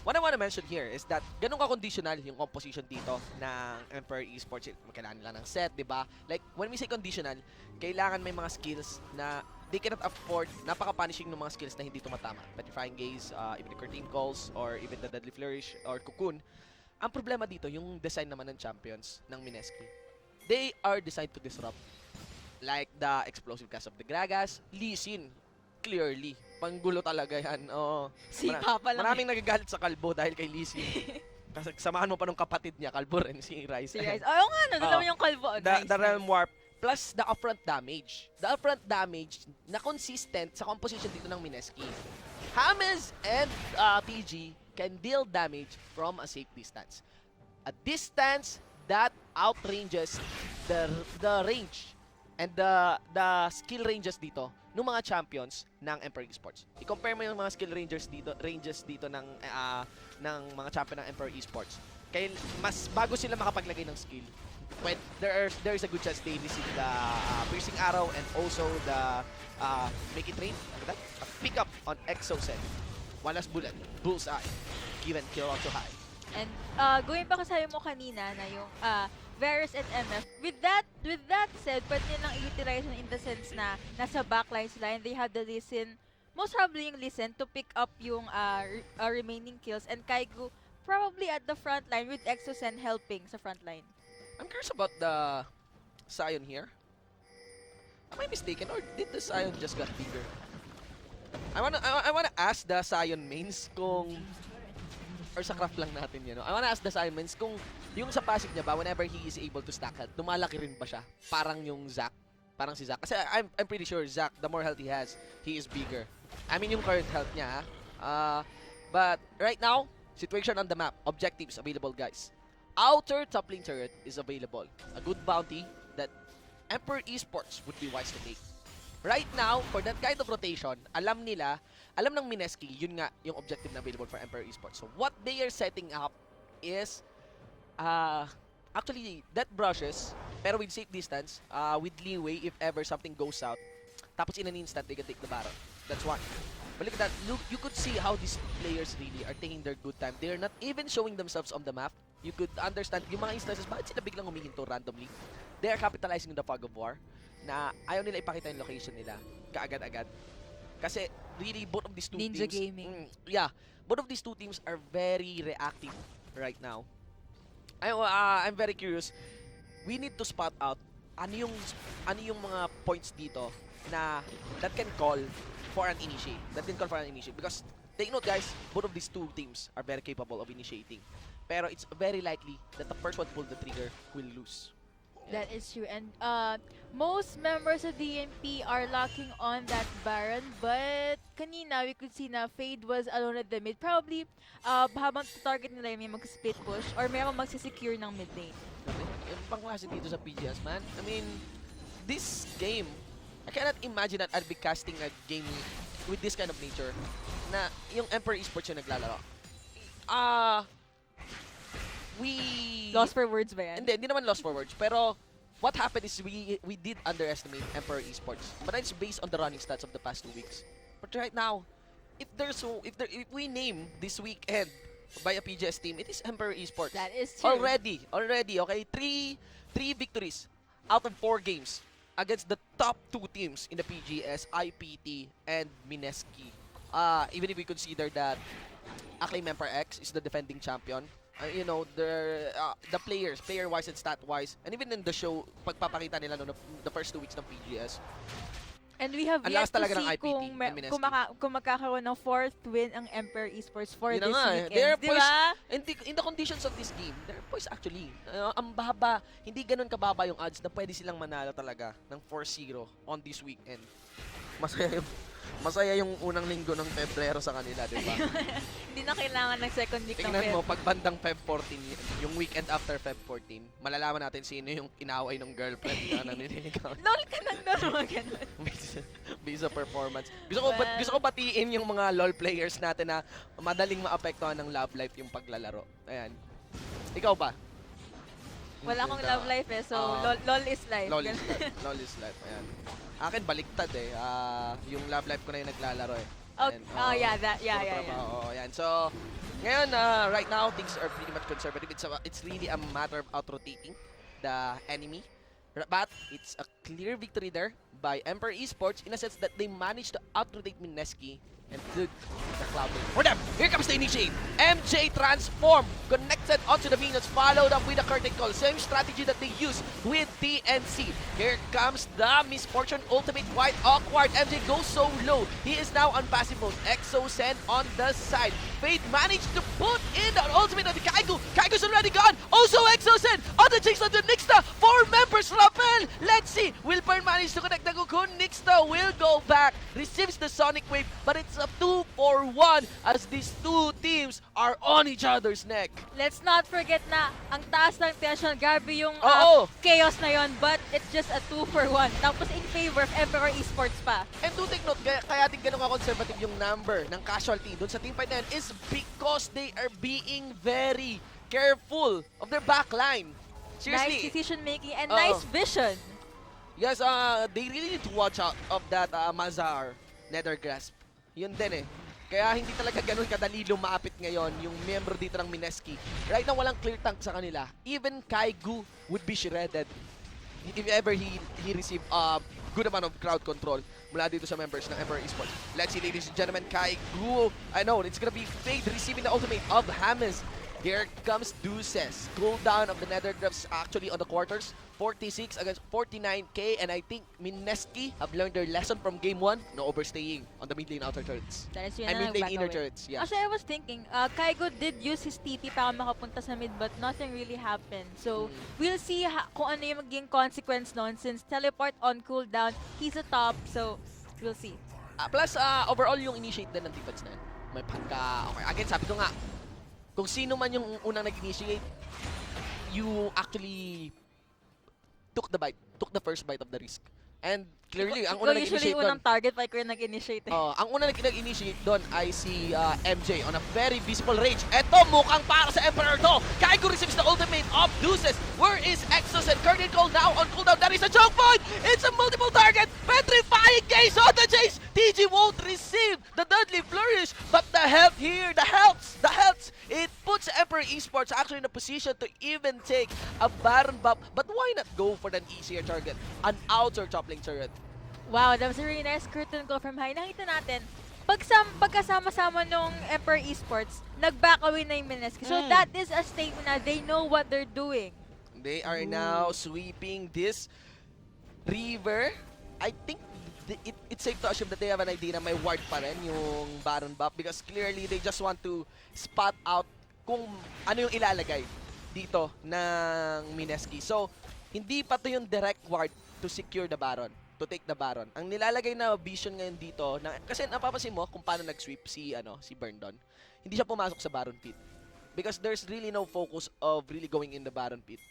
what I want to mention here is that ganun ka-conditional yung composition dito ng Emperor Esports. Kailangan nila ng set, di ba? Like, when we say conditional, kailangan may mga skills na they cannot afford, napaka-punishing ng mga skills na hindi tumatama. Petrifying Gaze, even the Curtain Calls, or even the Deadly Flourish, or Cocoon. Ang problema dito, yung design naman ng champions ng Mineski. They are designed to disrupt. Like the Explosive Cast of the Gragas, Lee Sin, clearly. Panggulo talaga yan. Oo. Sipa pa lang. Maraming nagagalit sa Kalbo dahil kay Lee Sin. Kasi samahan mo pa nung kapatid niya, Kalbo rin, si Rice. Si Rice. Oo nga, no, dalawa yung kalbo. The Realm Warp plus the upfront damage. The upfront damage na consistent sa composition dito ng Mineski. James and PG can deal damage from a safe distance. A distance that outranges the range and the skill ranges dito ng mga champions ng Emperor Esports. I-compare mo yung mga skill ranges dito ng mga champion ng Emperor Esports. Kaya mas bago sila makapaglagay ng skill, when there's a good chance they receive the piercing arrow and also the make it rain, a pick up on Exocet. One last bullet, bullseye, given kill out to high. And going back sa sabi mo kanina na yung Varus and MF, with that said, pwede nilang i-utilize in the sense na nasa backline sila and they have the listen, most probably yung listen to pick up yung remaining kills, and Kaigu probably at the front line with Exosen helping sa front line. I'm curious about the Sion here. Am I mistaken or did the Sion just got bigger? I wanna ask the Sion mains kung or sa craft lang natin yun. I wanna ask the Sion mains kung yung sa passive niya ba, whenever he is able to stack health, lumalaki rin ba siya? Parang yung Zac. Parang si Zac. Kasi I'm pretty sure Zac, the more health he has, he is bigger. I mean yung current health niya. But right now, situation on the map. Objectives available, guys. Outer top lane turret is available. A good bounty that Emperor Esports would be wise to take. Right now, for that kind of rotation, alam ng Mineski, yun nga yung objective na available for Emperor Esports. So what they are setting up is actually death brushes, pero with safe distance, with leeway if ever something goes out. Tapos in an instant, they can take the Baron. That's one. But look at that. Look, you could see how these players really are taking their good time. They're not even showing themselves on the map. You could understand yung mga instances, bakit sila biglang humihinto randomly? They are capitalizing on the fog of war na ayaw nila ipakita yung location nila kaagad-agad. Kasi really, both of these two Ninja teams... Gaming. Yeah, both of these two teams are very reactive right now. I'm very curious. We need to spot out ano yung mga points dito na that can call for an initiate. Because take note guys, both of these two teams are very capable of initiating. Pero it's very likely that the first one to pull the trigger will lose. That is true. And most members of the EMP are locking on that Baron, but kanina we could see na Fade was alone at the mid. Probably habang target nila yung may mag-split push or mayroong magsisecure ng mid lane. Yung pangklase dito sa PGS, man. I mean, this game, I cannot imagine that I'd be casting a game with this kind of nature na yung Emperor Esports yung naglalaro. We... Lost for words ba yan? Hindi naman lost for words. Pero, what happened is we did underestimate Emperor Esports. But it's based on the running stats of the past 2 weeks. But right now, if we name this weekend by a PGS team, it is Emperor Esports. That is true. Already, okay? Three victories out of 4 games against the top 2 teams in the PGS, IPT and Mineski. Even if we consider that Acclaim Emperor X is the defending champion, you know, the players, player-wise and stat-wise, and even in the show, pagpapakita nila no, the first 2 weeks ng PGS. And we have Ang yet lakas to talaga ng see IPT kung, ng Mineski. kung magkakaroon ng 4th win ang Emperor Esports for Yun this na nga, weekend. they're Di ba? in the conditions of this game, they're poised actually. Ang baba, hindi ganun kababa yung odds na pwede silang manalo talaga ng 4-0 on this weekend. Masaya yung unang linggo ng Pebrero sa kanila, di ba? Hindi na kailangan ng second week ng Tingnan Feb. mo, pag bandang Feb 14, yung weekend after Feb 14, malalaman natin sino yung inaway ng girlfriend na naninigaw. LOL ka nang mga ganun. Based sa performance. Gusto ko batiin yung mga LoL players natin na madaling maapektuhan ng love life yung paglalaro. Ayan. Ikaw ba? Wala akong love life eh, so LOL is life. LOL is life. LOL is life. Ayan. Akin baliktad eh. Yung love life ko na yung naglalaro eh. Okay. And, Yeah. Ayan. So, ngayon, right now, things are pretty much conservative. It's really a matter of out-rotating the enemy. But it's a clear victory there by Emperor Esports in a sense that they managed to out-rotate Mineski and took the cloud for them. Here comes the initiate. MJ transform, connected onto the minions, followed up with a curtain call. Same strategy that they used with TNC. Here comes the misfortune ultimate, quite awkward. MJ goes so low. He is now on passive mode. Exo send on the side. Fate managed to put in the ultimate on the Kaigo. Kaigo's already gone. Also Exo send on the Jinx on the Nixta. 4 members rappel. Let's see. Will Burn manage to connect the Cocoon. Nixta will go back. Receives the Sonic Wave, but it's a 2-for-1 as these two teams are on each other's neck. Let's not forget na ang taas ng tension, grabe yung chaos na yon, but it's just a 2-for-1. Tapos in favor of Emperor Esports pa. And do take note, kaya din ganun ka-conservative yung number ng casualty dun sa teamfight na yan is because they are being very careful of their backline. Seriously. Nice decision making and nice vision. Yes, they really need to watch out of that Mazar Nether Grasp. Yun din eh. Kaya hindi talaga ganun kadali lumapit ngayon yung member dito ng Mineski. Right now, walang clear tank sa kanila. Even Kaigu would be shredded if ever he received a good amount of crowd control mula dito sa members ng Emperor Esports. Let's see, ladies and gentlemen, Kaigu. I know, it's gonna be Fade receiving the ultimate of Hammers. Here comes Deuces. Cooldown of the Nether Grasp actually on the quarters. 46 against 49k, and I think Mineski have learned their lesson from game 1, no overstaying on the mid lane outer turrets. That is yun I na mean lane inner nag-back away. turrets, yeah. Actually, I was thinking, Kaigo did use his TP para makapunta sa mid, but nothing really happened. So, we'll see kung ano yung magiging consequence nun since teleport on cooldown, he's a top, so we'll see. Plus, overall yung initiate din ng defense na yun. May pagka, okay. Again, sabi ko nga, kung sino man yung unang nag-initiate, you actually took the first bite of the risk. And clearly, ang unang nag-initiate usually unang target pa ikaw yung nag-initiate. ang unang nag-initiate doon ay si MJ on a very visible range. Eto, mukhang para sa Emperor to. Kaigo receives the ultimate of Deuces. Where is Exos and Curtain Call now on cooldown? That is a choke point! It's a multiple target! Petrifying case on the chase! TG won't receive the The deadly flourish, but the health here, the health, it puts Emperor Esports actually in a position to even take a Baron buff. But why not go for an easier target, an outer top lane turret? Wow, that was a really nice curtain call from High. Nakita natin, pagkasama-sama nung Emperor Esports, nag-back away na yung Mineski. So that is a statement na they know what they're doing. They are now sweeping this river. I think it's safe to assume that they have an idea na may ward pa rin yung Baron buff because clearly they just want to spot out kung ano yung ilalagay dito ng Mineski. So, hindi pa to yung direct ward to secure the Baron, to take the Baron. Ang nilalagay na vision ngayon dito, kasi napapansin mo kung paano nag-sweep si Burndon, hindi siya pumasok sa Baron pit. Because there's really no focus of really going in the Baron pit.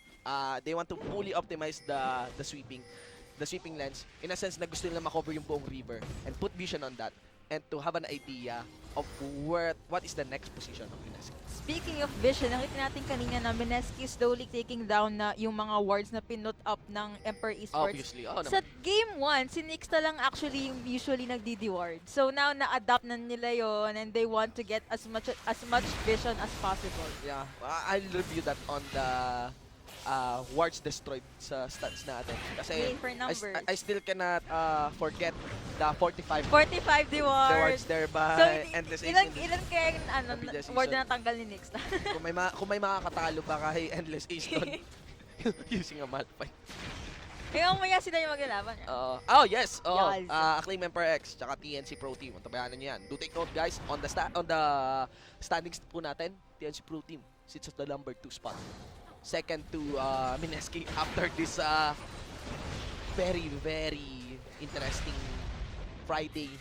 They want to fully optimize the sweeping lens. In a sense na gusto nila makover yung buong river and put vision on that and to have an idea of what is the next position of Mineski. Speaking of vision, nakita natin kanina na Mineski slowly taking down na yung mga wards na pinut up ng Emperor Esports. Obviously, Sa game 1, si Nixta lang actually yung usually nagdi-ward. So now na-adapt na nila yon and they want to get as much vision as possible. Yeah, I'll review that on the wards destroyed sa stats natin. Kasi Waiting for numbers. I still cannot forget the 45 the the wards. wards there by So, Endless ilan Ace. kaya yung Endless ward season. na natanggal ni Nixta? Kung may makakatalo ba kay Endless Ace doon using a Malphite. Kaya umaya sila yung maglalaban. Yes. Yes. Acclaim Emperor X tsaka TNC Pro Team. Tabayanan niyo yan. Do take note guys on the standings po natin. TNC Pro Team sits at the number 2 spot. Second to Mineski after this very, very interesting Friday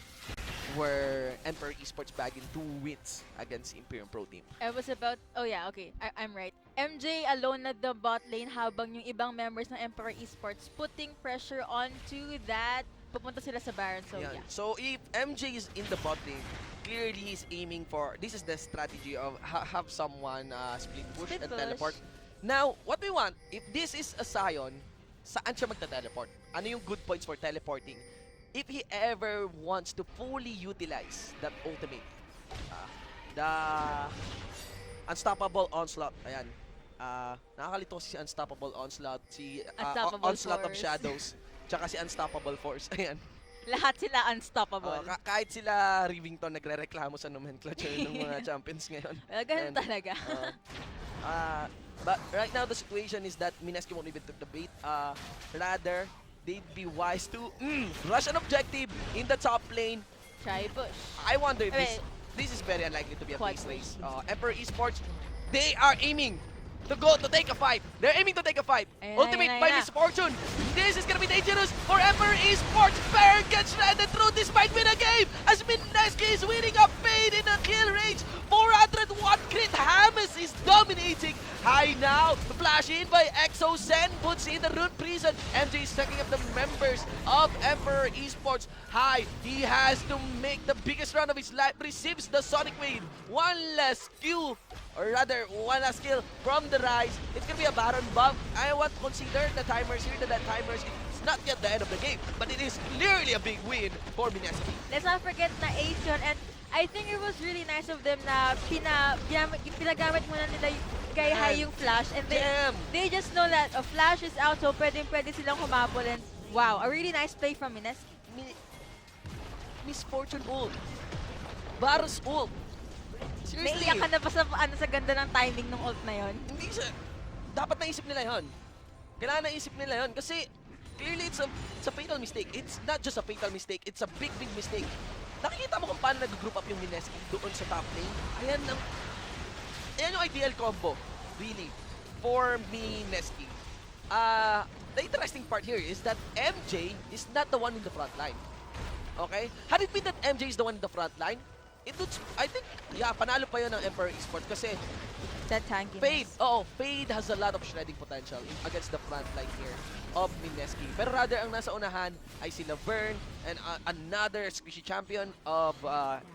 where Emperor Esports bagged in 2 wins against Imperium Pro Team. I was about, I'm right. MJ alone at the bot lane habang yung ibang members ng Emperor Esports putting pressure onto that. Pupunta sila sa Baron, so Yan. yeah. So if MJ is in the bot lane, clearly he's aiming for, this is the strategy of have someone split push Split and push. teleport. Now, what we want, if this is a Sion, saan siya magta-teleport? Ano yung good points for teleporting? If he ever wants to fully utilize that ultimate, the Unstoppable Onslaught, ayan. Nakakalito si Unstoppable Onslaught, si Unstoppable Onslaught of Force. Shadows, tsaka si Unstoppable Force, ayan. Lahat sila unstoppable. Kahit sila Rivington nagre-reklamo sa nomenclature ng mga champions ngayon. Well, ganun And, talaga. But right now the situation is that Mineski won't even took the bait. Rather, they'd be wise to rush an objective in the top lane. Try push. I wonder if Okay. this is very unlikely to be a Quad face race. push. Emperor Esports, they are aiming to go to take a fight. They're aiming to take a fight. Ayan na, Ultimate ayan na, by ayan na. Misfortune. This is gonna be dangerous for Emperor Esports. Baron gets shredded through. This might win a game as Mineski is winning a fade in the kill range. 401 crit. Hamas is dominating. High now. Flash in by Exo Sen. Puts in the Rune Prison. MJ is checking up the members of Emperor Esports. High. He has to make the biggest run of his life. Receives the Sonic Wave. One less kill. Or rather, one last kill from the Rise. It's gonna be a Baron buff. I want to consider the timers here. That timers, it's not yet the end of the game, but it is clearly a big win for Mineski. Let's not forget na Ace yun, and I think it was really nice of them na pinagamit muna nila kay High yung flash, and they just know that a flash is out, so pwede silang humabol, and wow, a really nice play from Mineski. Misfortune ult. Baron's ult. Seriously. Naiyak ka na ba sa ganda ng timing ng ult na yon? Hindi siya. Dapat naisip nila yon. Kailangan naisip nila yon kasi clearly it's a fatal mistake. It's not just a fatal mistake. It's a big mistake. Nakikita mo kung paano nag-group up yung Mineski doon sa top lane. Ayan yung ideal combo, really, for Mineski. The interesting part here is that MJ is not the one in the front line. Okay? Had it been that MJ is the one in the front line, I think, panalo pa yun ng Emperor Esports kasi That tankiness. Fade has a lot of shredding potential against the front line here of Mineski. Pero rather, ang nasa unahan ay si Laverne and another squishy champion of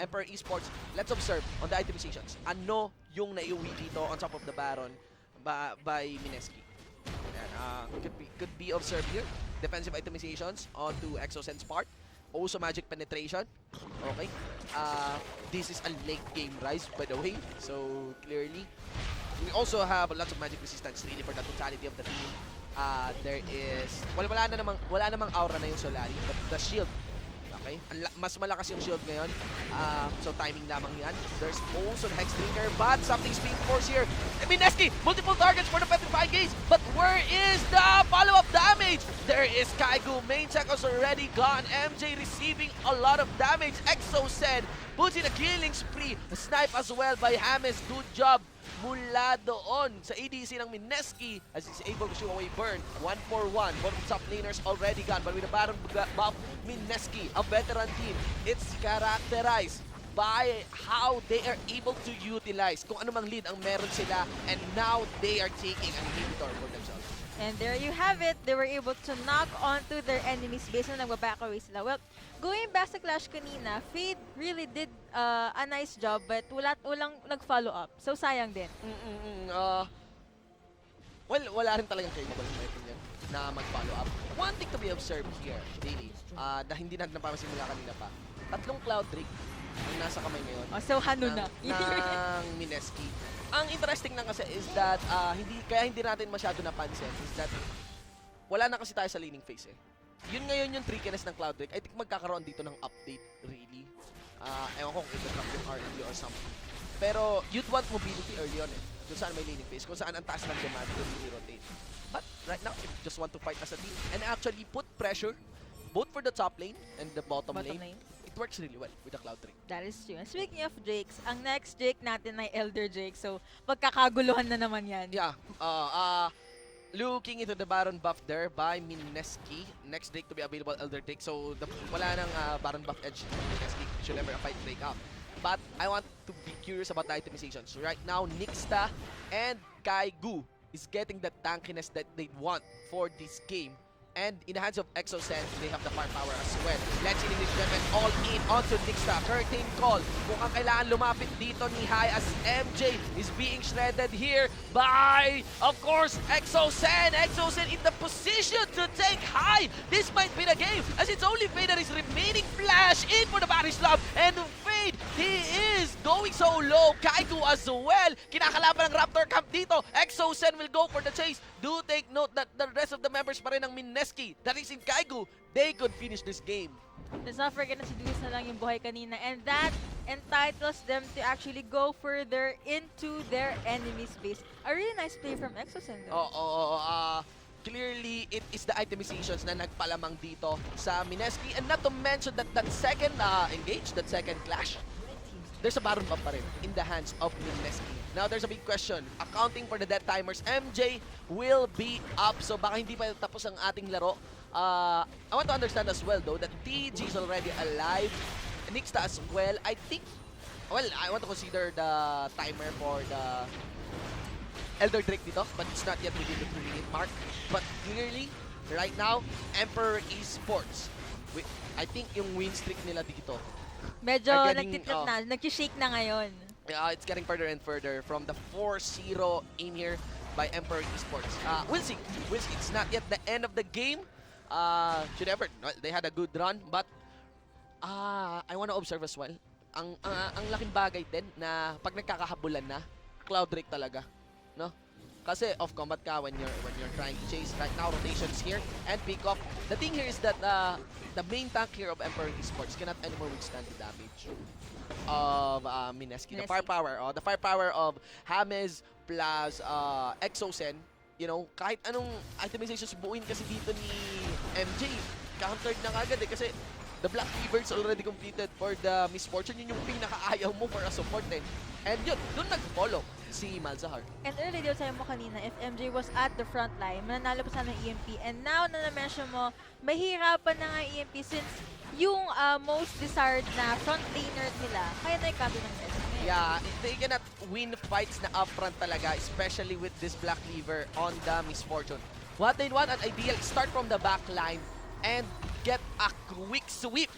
Emperor Esports. Let's observe on the itemizations. Ano yung naiuwi dito on top of the Baron by Mineski. Could be observed here. Defensive itemizations onto Exosense part. Also magic penetration. Okay. This is a late game rise, by the way. So clearly, we also have lots of magic resistance really for the totality of the team. There is, wala namang aura na yung Solari, but the shield. Okay? Mas malakas yung shield ngayon. So timing lamang yan. There's also the Hex Drinker, but something's being forced here. MSK, multiple targets for the Petrified Gaze, but where is the follow-up damage? There is Kaigu. Main check is already gone. MJ receiving a lot of damage. Exo said, puts in a killing spree. A snipe as well by James. Good job mula doon sa ADC ng Mineski as he's able to show away burn. 1-for-1. Both of the top laners already gone, but with the Baron buff, Mineski, a veteran team, it's characterized by how they are able to utilize kung ano mang lead ang meron sila, and now they are taking an inhibitor for themselves. And there you have it. They were able to knock onto their enemies based na nagbaback away sila. Well, going back sa Clash kanina, Fade really did a nice job, but walang nag-follow up. So sayang din. Well, wala rin talagang capable in my opinion na mag-follow up. One thing to be observed here, really, na hindi natin napapasimula kanina pa. 3 Cloud Drake ang nasa kamay ngayon. Oh, so Hanu na. ng Mineski. Ang interesting lang kasi is that hindi natin masyado napansin is that wala na kasi tayo sa laning phase eh. Yun ngayon yung trickiness ng Cloud Drake. I think magkakaroon dito ng update really. Ewan ko kung ito-drop yung RNG or something. Pero you'd want mobility early on eh. Kung saan may laning phase, kung saan ang taas ng demand to really rotate. But right now, if you just want to fight as a team and actually put pressure both for the top lane and the bottom lane, it works really well with the Cloud Drake. That is true. And speaking of Drakes, ang next Drake natin ay Elder Drake. So, magkakaguluhan na naman yan. Yeah. Looking into the Baron buff there by Mineski. Next Drake to be available, Elder Drake. So, wala nang Baron buff edge Mineski should ever a fight break up. But I want to be curious about the itemizations. Right now, Nixta and Kaigu is getting the tankiness that they want for this game. And in the hands of Exosen, they have the firepower as well. Let's see this weapon all in onto Nixta. Curtain call. Mukhang kailangan lumapit dito ni Hai as MJ is being shredded here by, of course, Exosen. Exosen in the position to take Hai. This might be the game as it's only Fade that is remaining. Flash in for the Banish Love. And Fade, he is going so low. Kaigu as well. Kinakalaban ng Raptor Camp dito. Exosen will go for the chase. Do take note that the rest of the members pa rin ng Mineski that is in Kaigu, they could finish this game. Let's not forget na si Dewis na lang yung buhay kanina, and that entitles them to actually go further into their enemy's base. A really nice play from Exosen though. Clearly, it is the itemizations na nagpalamang dito sa Mineski, and not to mention that second engage, that second clash, there's a Baron buff pa rin in the hands of Mineski. Now, there's a big question. Accounting for the death timers, MJ will be up. So, baka hindi pa tapos ang ating laro. I want to understand as well, though, that TG is already alive. Nixta as well. I think, well, I want to consider the timer for the Elder Drake dito, but it's not yet within the 2-minute mark. But clearly, right now, Emperor Esports, I think yung win streak nila dito, medyo nagtitip na, nag-shake na ngayon. It's getting further and further from the 4-0 in here by Emperor Esports. We'll see. It's not yet the end of the game. Should ever, they had a good run, but I want to observe as well. Ang laking bagay din na pag nagkakahabulan na, Cloud Drake talaga, no? Kasi off combat ka when you're trying to chase. Right now, rotations here and pick off. The thing here is that the main tank here of Emperor Esports cannot anymore withstand the damage of Mineski. The firepower of James plus Exosen, you know, kahit anong itemizations buuin kasi dito ni MJ, countered na kagad eh, kasi the Black Fever's already completed for the Misfortune. Yun yung pinakaayaw mo for a support eh. And yun, dun nag-follow si Malzahar. And earlier daw sabi mo kanina, if MJ was at the front line, mananalo pa sana ng EMP. And now na na-mention mo, mahirapan na nga EMP since yung most desired na front laner nila, kaya na-copy ng MSK. Yeah, they cannot win fights na upfront talaga, especially with this Black Cleaver on the Misfortune. What they want, an ideal start from the back line and get a quick sweep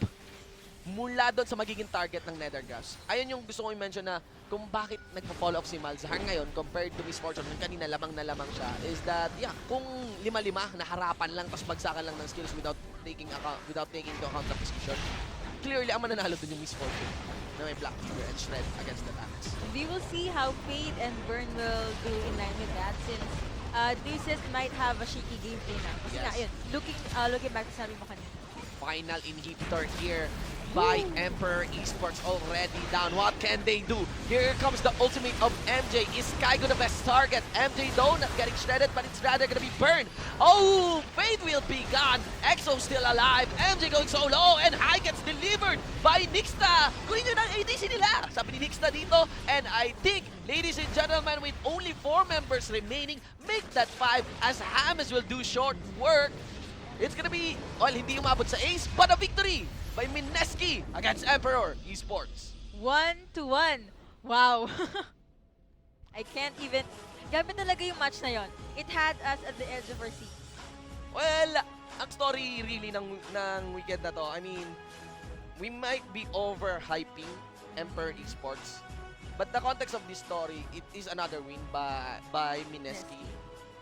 mula doon sa magiging target ng Nethergrass. Ayun yung gusto ko i-mention na kung bakit nagpo-follow up si Malzahar ngayon compared to Misfortune, kung kanina lamang na lamang siya, is that, yeah, kung 5-5, naharapan lang, tapos bagsakan lang ng skills without without taking into account the position, clearly ang mananalo dun yung misfortune na may Black Fever and Shred against the tanks. We will see how Fade and Burn will do in line with that since Deuces might have a shaky gameplay na. Kasi Yes. nga, yun, looking back to sabi mo kanina. Final inhibitor here by Emperor Esports already down. What can they do? Here comes the ultimate of MJ. Is Kaigo the best target? MJ though not getting shredded, but it's rather gonna be burned. Oh, Fade will be gone. EXO still alive. MJ going so low, and High gets delivered by Nixta. Kunin nyo ng ADC nila, sabi ni Nixta dito. And I think, ladies and gentlemen, with only 4 members remaining, make that 5 as Hammers will do short work. It's gonna be, well, hindi umabot sa ace, but a victory by MSK against Emperor Esports. 1-1. Wow. I can't even... Grabe talaga yung match na yon. It had us at the edge of our seat. Well, ang story really ng weekend na to, I mean, we might be overhyping Emperor Esports, but the context of this story, it is another win by MSK.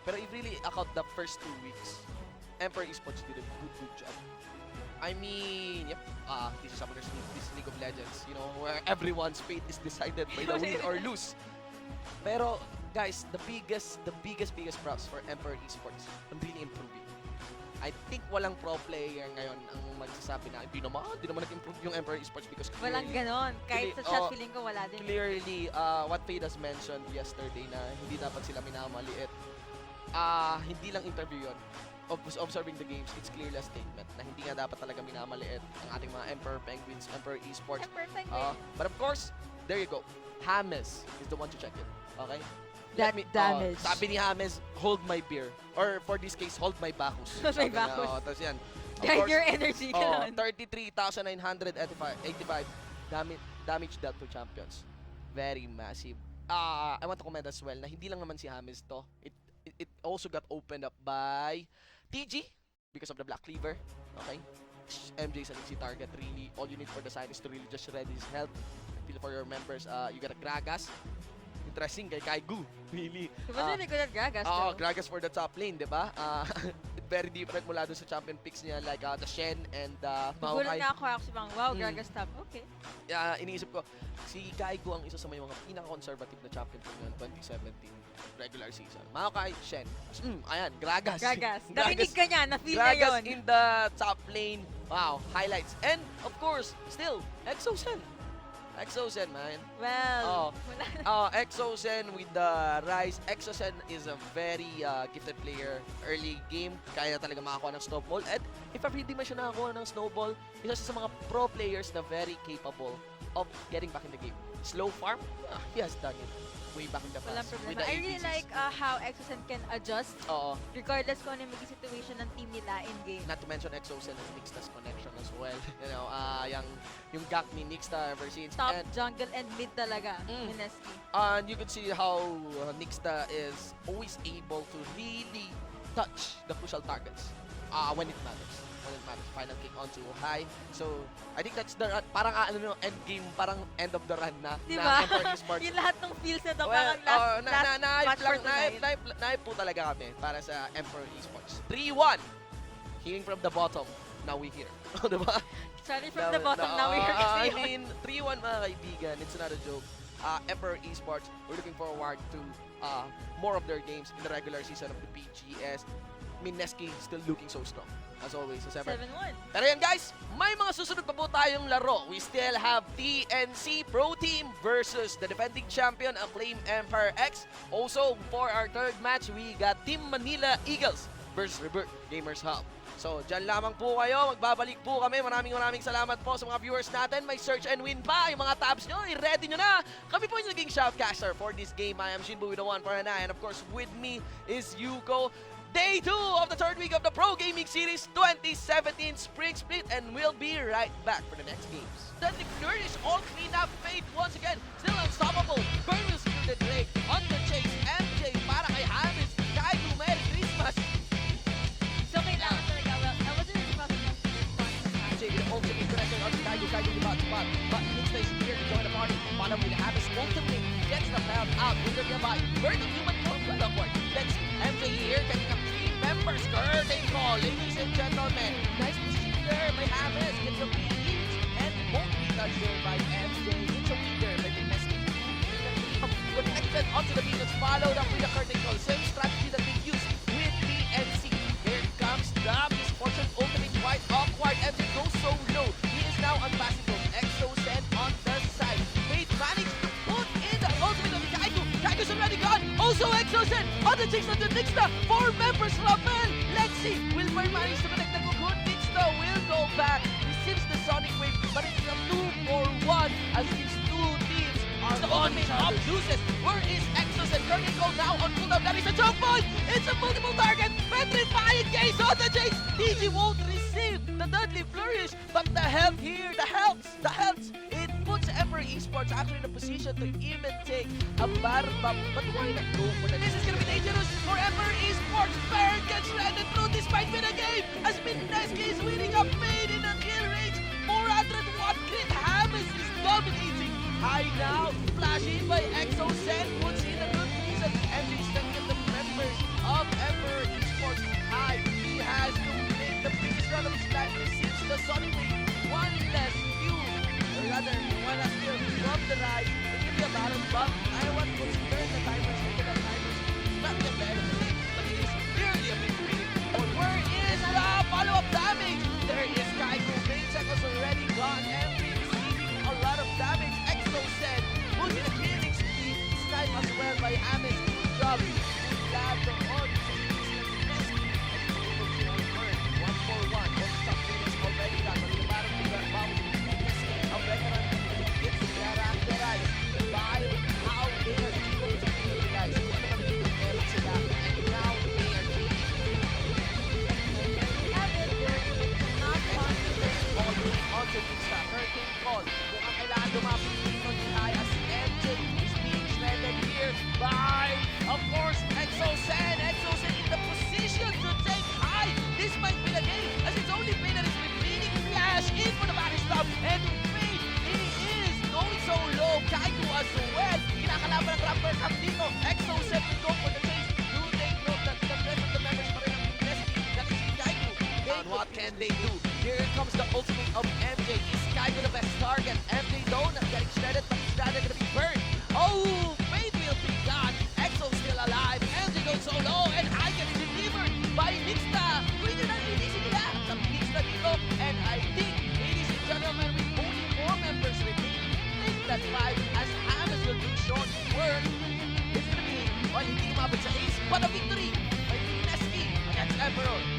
Pero if really account the first 2 weeks, Emperor Esports did a good job. I mean, yep, this is Summoner's League, this is League of Legends, you know, where everyone's fate is decided by the win or lose. Pero, guys, the biggest props for Emperor Esports on really improving. I think walang pro player ngayon ang magsasabi na hindi naman nag-improve yung Emperor Esports because Walang ganon. Kahit sa chat feeling ko wala din. Clearly, what Fade has mentioned yesterday na hindi dapat sila minamaliit. Hindi lang interview yun. Observing the games, it's clearly a statement na hindi nga dapat talaga minamaliit ang ating mga Emperor Penguins, Emperor Esports. But of course, there you go. Hammers is the one to check it. Okay? That damage. Sabi ni Hammers, hold my beer. Or for this case, hold my bacchus. Hold my bacchus. Tapos yan. Guide your energy. 33,985 damage dealt to champions. Very massive. I want to comment as well na hindi lang naman si Hammers to. It also got opened up by TG because of the Black Cleaver. Okay? MJ is an easy target really. All you need for the side is to really just shred his health. Feel for your members, you got a Gragas. Interesting kay Kaigo. Really. He was really good at Gragas Oh, though. Gragas for the top lane, di ba? Very different mula doon sa champion picks niya like the Shen and Nagulat Maokai. nga ako actually bang, wow, Gragas top. Okay. Iniisip ko, si Kaigo ang isa sa may mga pinaka-conservative na champion po ngayon 2017 regular season. Maokai, Shen. Ayan, Gragas. Gragas. Narinig ka niya, na-feel na Gragas yun. in the top lane. Wow, highlights. And of course, still, Exosen. Exosen, man. Well, Exosen with the Rise. Exosen is a very gifted player. Early game, kaya talaga makakuha ng snowball. And if ever hindi man siya nakakuha ng snowball, isa siya sa mga pro players na very capable of getting back in the game. Slow farm, he has done it. Way back in the walang past. problema. I really like how Exosen can adjust regardless kung ano yung maging situation ng team nila in game. Not to mention Exosen and Nixta's connection as well. You know, yung gap ni Nixta ever since. Top, And jungle, and mid talaga, MSK. And you could see how Nixta is always able to really touch the crucial targets when it matters. Final kick onto high. So, I think that's the parang end game, parang end of the run na Diba? na Emperor Esports. Yung lahat ng feels na to, Well, parang last match for tonight. naip po talaga kami para sa Emperor Esports. 3-1. Hearing from the bottom, now we hear. Diba? Sorry from the bottom, now we're I kasi mean, 3-1 mga kaibigan. It's not a joke. Emperor Esports, we're looking forward to more of their games in the regular season of the PGS. MSK still looking so strong. As always, as ever. 7-1. Pero yan guys, may mga susunod pa po tayong laro. We still have TNC Pro Team versus the defending champion, Acclaim Empire X. Also, for our third match, we got Team Manila Eagles versus Rebirth Gamers Hub. So, dyan lamang po kayo. Magbabalik po kami. Maraming salamat po sa mga viewers natin. May search and win pa. Yung mga tabs nyo, i-ready nyo na. Kami po yung naging shoutcaster for this game. I am Shinbu with the 1 for an eye. And of course, with me is Yuko. Day 2 of the third week of the Pro Gaming Series 2017 Spring Split, and we'll be right back for the next games. The Fleur is all cleaned up. Fade once again, still unstoppable. Burn will secure the Drake on the chase. MJ para kay Hamis. Kaigo, Merry Christmas. So, kailangan talaga. Well, I wasn't expecting that to respond to that. MJ with the ultimate connection on Kaigo. Kaigo about to spot, but Nick stays here to join the party. Bottom with Hamis ultimate gets the pound out. Will there be a buy? Burning human form well upward. Let's MJ here getting up 3 members. Curtain call, ladies and gentlemen. Nice followed up with the curtain call. Same strategy that they used with DNC. Here comes the misfortune ultimate, quite awkward. MJ goes so low. He is now unpassable. Exo sent on the side. Fate managed to put in the ultimate on Kaigo. Kaigo's already gone. Also Exo sent on the Jinx on the Nixta. 4 members Rafael. Let's see. Will Bird manage to connect the Cocoon? Nixta will go back. Receives the Sonic Wave, but it's a 2-for-1 as these two teams are the ultimate of Deuces. Where is Exos and Curtain Call now on cooldown? That is a choke point. It's a multiple target. Petrifying case on the Jinx. TG won't receive the deadly flourish, but the health here, the health, it puts Emperor Esports actually in a position to even take a barba. But why not go for that? This is gonna be dangerous for Emperor Esports. Baron gets shredded through this might win a game as MSK is winning up made in a kill range. 401 crit. Hammers is dominating. High now, flash in by Exo Sen, puts in a good reason, and they second the members of Emperor Esports. High, he has to make the biggest run of his life, receives the Sonic Wave, one less fuel, or rather, one less fuel from the ride. It can be a balance bump. I want to consider the timers, look at the timers. It's not the better thing, but it is clearly a big win. But where is the follow-up damage? There is Kaigo, main cycle's already gone, Emry receiving a lot of damage. Exo said, who's in the killing speed, snipe as well by Amis. Job, lab the on. 1-for-1, both subsidies already done, but the battle to the bound a veteran gets characterized by how they are able to utilize meron sila, and now they are taking onto Pizza, Hurricane Call. Kung ang kailangan lumapit dito ni High as si MJ is being shredded here by, of course, Exo Sen. Exo Sen in the position to take High. This might be the game as it's only Fate that is remaining. Flash in for the body stop, and Fate, he is going so low. Kaido as well. Kinakalaban ng Raptor Cup dito. Exo Sen will go for the chase. Do take note that the rest of the members pa rin ang Destiny. That is Kaido. And what can they do? Here comes the ultimate of MJ. Is Kaigo the best target? MJ though not getting shredded, but he's rather gonna be burned. Oh, Fate will be gone. Exo still alive. MJ goes so low, and I gets delivered by Nixta. Pwede na release nila sa Nixta dito. And I think, ladies and gentlemen, with only 4 members remaining, think that 5 as Hammers will do short work. It's gonna be, well, hindi umabot sa ace, but a victory by MSK against Emperor.